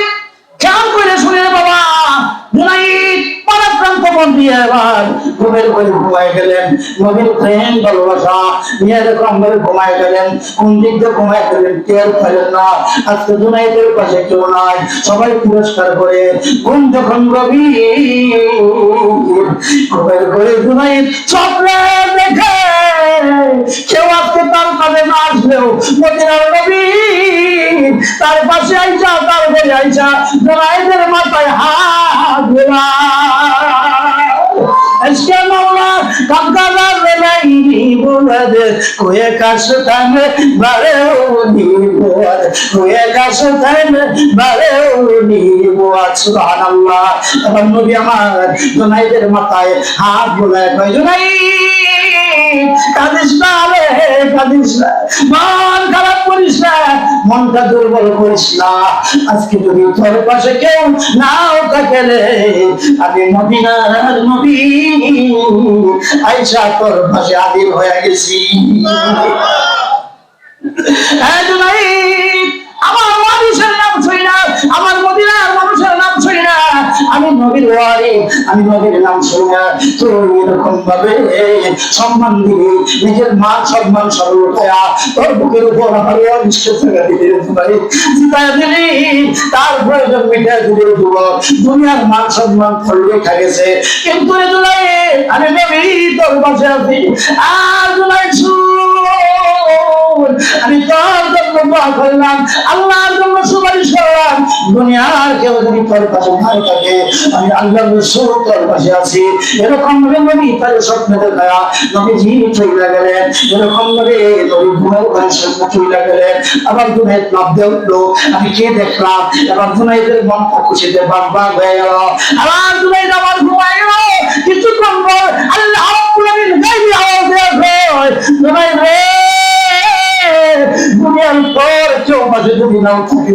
খেয়াল করে শুনি রে বাবা। জুনাইদ পরাক্রান্ত মন দিয়ে এবার ঘুমের ঘরে ঘুমায় গেলেন। নবীর প্রেম ভালোবাসা নিয়ে এরকম ভাবে ঘুমায় গেলেন। কোন দিক দিয়ে ঘুমায় গেলেন টের পেলেন না। আজকে জুনাইদের পাশে কেউ নাই, সবাই পুরস্কার করে। ঘুম যখন গভীর, ঘুমের ঘরে জুনাইদ স্বপ্নে দেখে কেউ আজকে তার কাছে না আসলেও মদিনার নবী তার পাশে আইসা, তার ঘরে আইসা জুনাইদের মাথায় হাত আজকে মাওলা কাকারা বেলাইনি বুলাদে কোয়ে কাছে তামে বারেওনি বুয়াদ, কোয়ে কাছে তামে বারেওনি বুয়াদ। সুবহানাল্লাহ। তখন নবী আমার জুনাইদের মাথায় হাত বুলায় কয়, জুনাইদ কাঁদিস না রে, কাঁদিস না, মন খারাপ করিস না, মনটা দুর্বল করিস না। আজকে যদি তোর পাশে কেউ নাও থাকে রে, আমি মদিনার নবী আয়েশা তোর পাশে হাজির হয়ে গেছি। আমার মানুষের নাম ছুঁই না, আমার মদিনার মানুষের নাম ছুঁই না, আমি নবীর ওয়ারি, আমি নবীর নাম ছুঁই না। তো এরকম ভাবে সম্মান দিবি, নিজের মান সম্মান সরল হইয়া তোর বুকের উপর আমার নিশ্চয় দিলি, তার প্রয়োজন মিটে দিলে দুনিয়ার মান সম্মান ফলবে গেছে। কিন্তু আমি নবী তোর পাশে আছি। আর আমি তোর জন্য দোয়া করলাম, আল্লাহর জন্য সুপারিশ করলাম। দুনিয়ার কেউ যদি তোর পাশে ভাই থাকে, আমি আল্লাহর রাসূল তোর পাশে আছি। এরকম ভাবে নবী তার স্বপ্নে দেখা নবীজি চলে গেলেন। এরকম ভাবে নবী ঘুমের ঘরে স্বপ্নে চলে গেলেন। আবার জুনাইদ নামতে উঠলো, আমি কে দেখলাম, এবার জুনাইদের মনটা খুশিতে বাগবাগ হয়ে গেল। আবার জুনাইদ আবার ঘুমায় গেল। কিছুক্ষণ পর আল্লাহ রাব্বুল আলামিন গায়বী আওয়াজ দেয়, জুনাইদ রে, দুনিয়ার তোর কেউ পাশে যদি নাও থাকে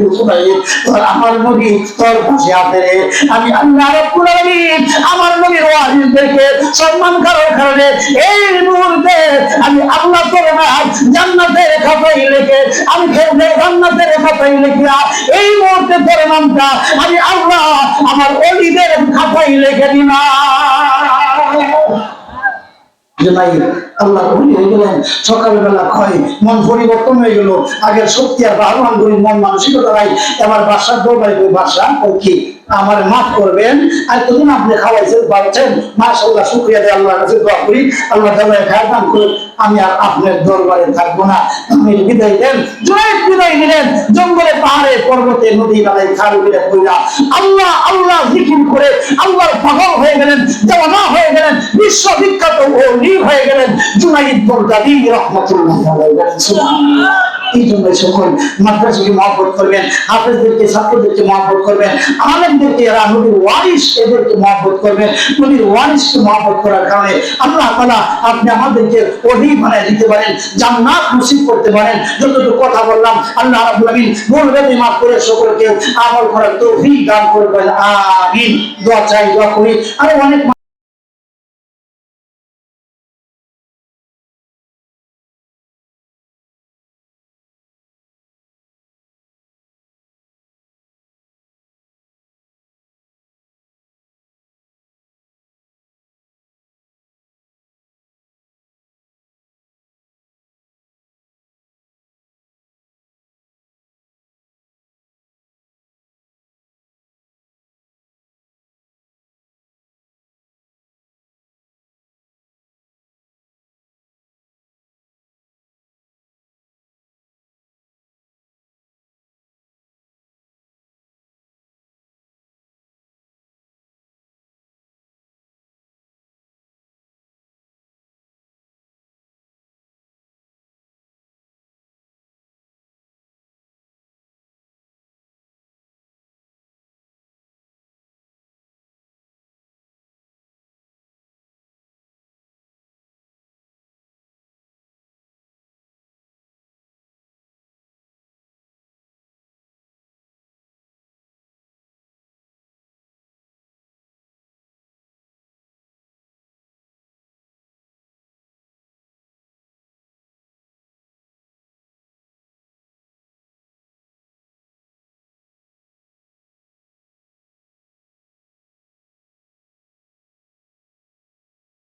তোর আমার নবী তোর পাশে আছে রে। আমি আল্লাহ রাব্বুল আলামিন আমার নবীর ওয়ারিসদেরকে সম্মান করার কারণে এই মুহূর্তে আমি আল্লাহ তোর নাম জান্নাতের খাতায় লিখে, আমি জান্নাতের খাতায় লিখিয়া এই মুহূর্তে তোর নামটা আমি আল্লাহ আমার ওলিদের খাতায় লিখে দিলাম। জুনাইদ আল্লাহ বলি হয়ে গেলেন। সকালবেলা ক্ষয় মন পরিবর্তন হয়ে গেল, আগের শক্তি আর বাহমান করি মন মানসিকতা নাই। এবার বাসার দরবারে কই বাসা কি আমার মাফ করবেন, আর তখন আপনি খাওয়াইছেন পাচ্ছেন, মাশাআল্লাহ শুকরিয়া দেয় আল্লাহর কাছে দোয়া করি আল্লাহ তাআলা খায় দান করুন, আমি আর আপনার দরবারে থাকবো না। আপনি বিদায় দেন। জুনাইদ বিদায় নিলেন, জঙ্গলে পাহাড়ে পর্বতে নদী নালায় খাল বিলে কইরা আল্লাহ আল্লাহ জিকির করে আল্লাহর পাগল হয়ে গেলেন, দেওয়ানা হয়ে গেলেন, বিশ্ববিখ্যাত ওলি হয়ে গেলেন জুনাইদ বাগদাদী রাহমাতুল্লাহ আলাইহি। সুবহানাল্লাহ। এই জন্য সকল মাদ্রাসাকে মহব্বত করবেন, হাফেজদেরকে ছাত্রদেরকে মহব্বত করবেন, আলেমদেরকে এরা নবীর ওয়ারিস এদেরকে মহব্বত করবেন। নবীর ওয়ারিসকে মহব্বত করার কারণে আল্লাহ তাআলা আপনি আমাদেরকে ওলি বানায় দিতে পারেন, জান্নাত নসিব করতে পারেন। যতটুকু কথা বললাম আল্লাহ রাব্বুল আলামিন বলবেন মাফ করে সকলকে আমল করার তৌফিক দান করবেন। আমিন। দোয়া চাই, দোয়া করি। আর অনেক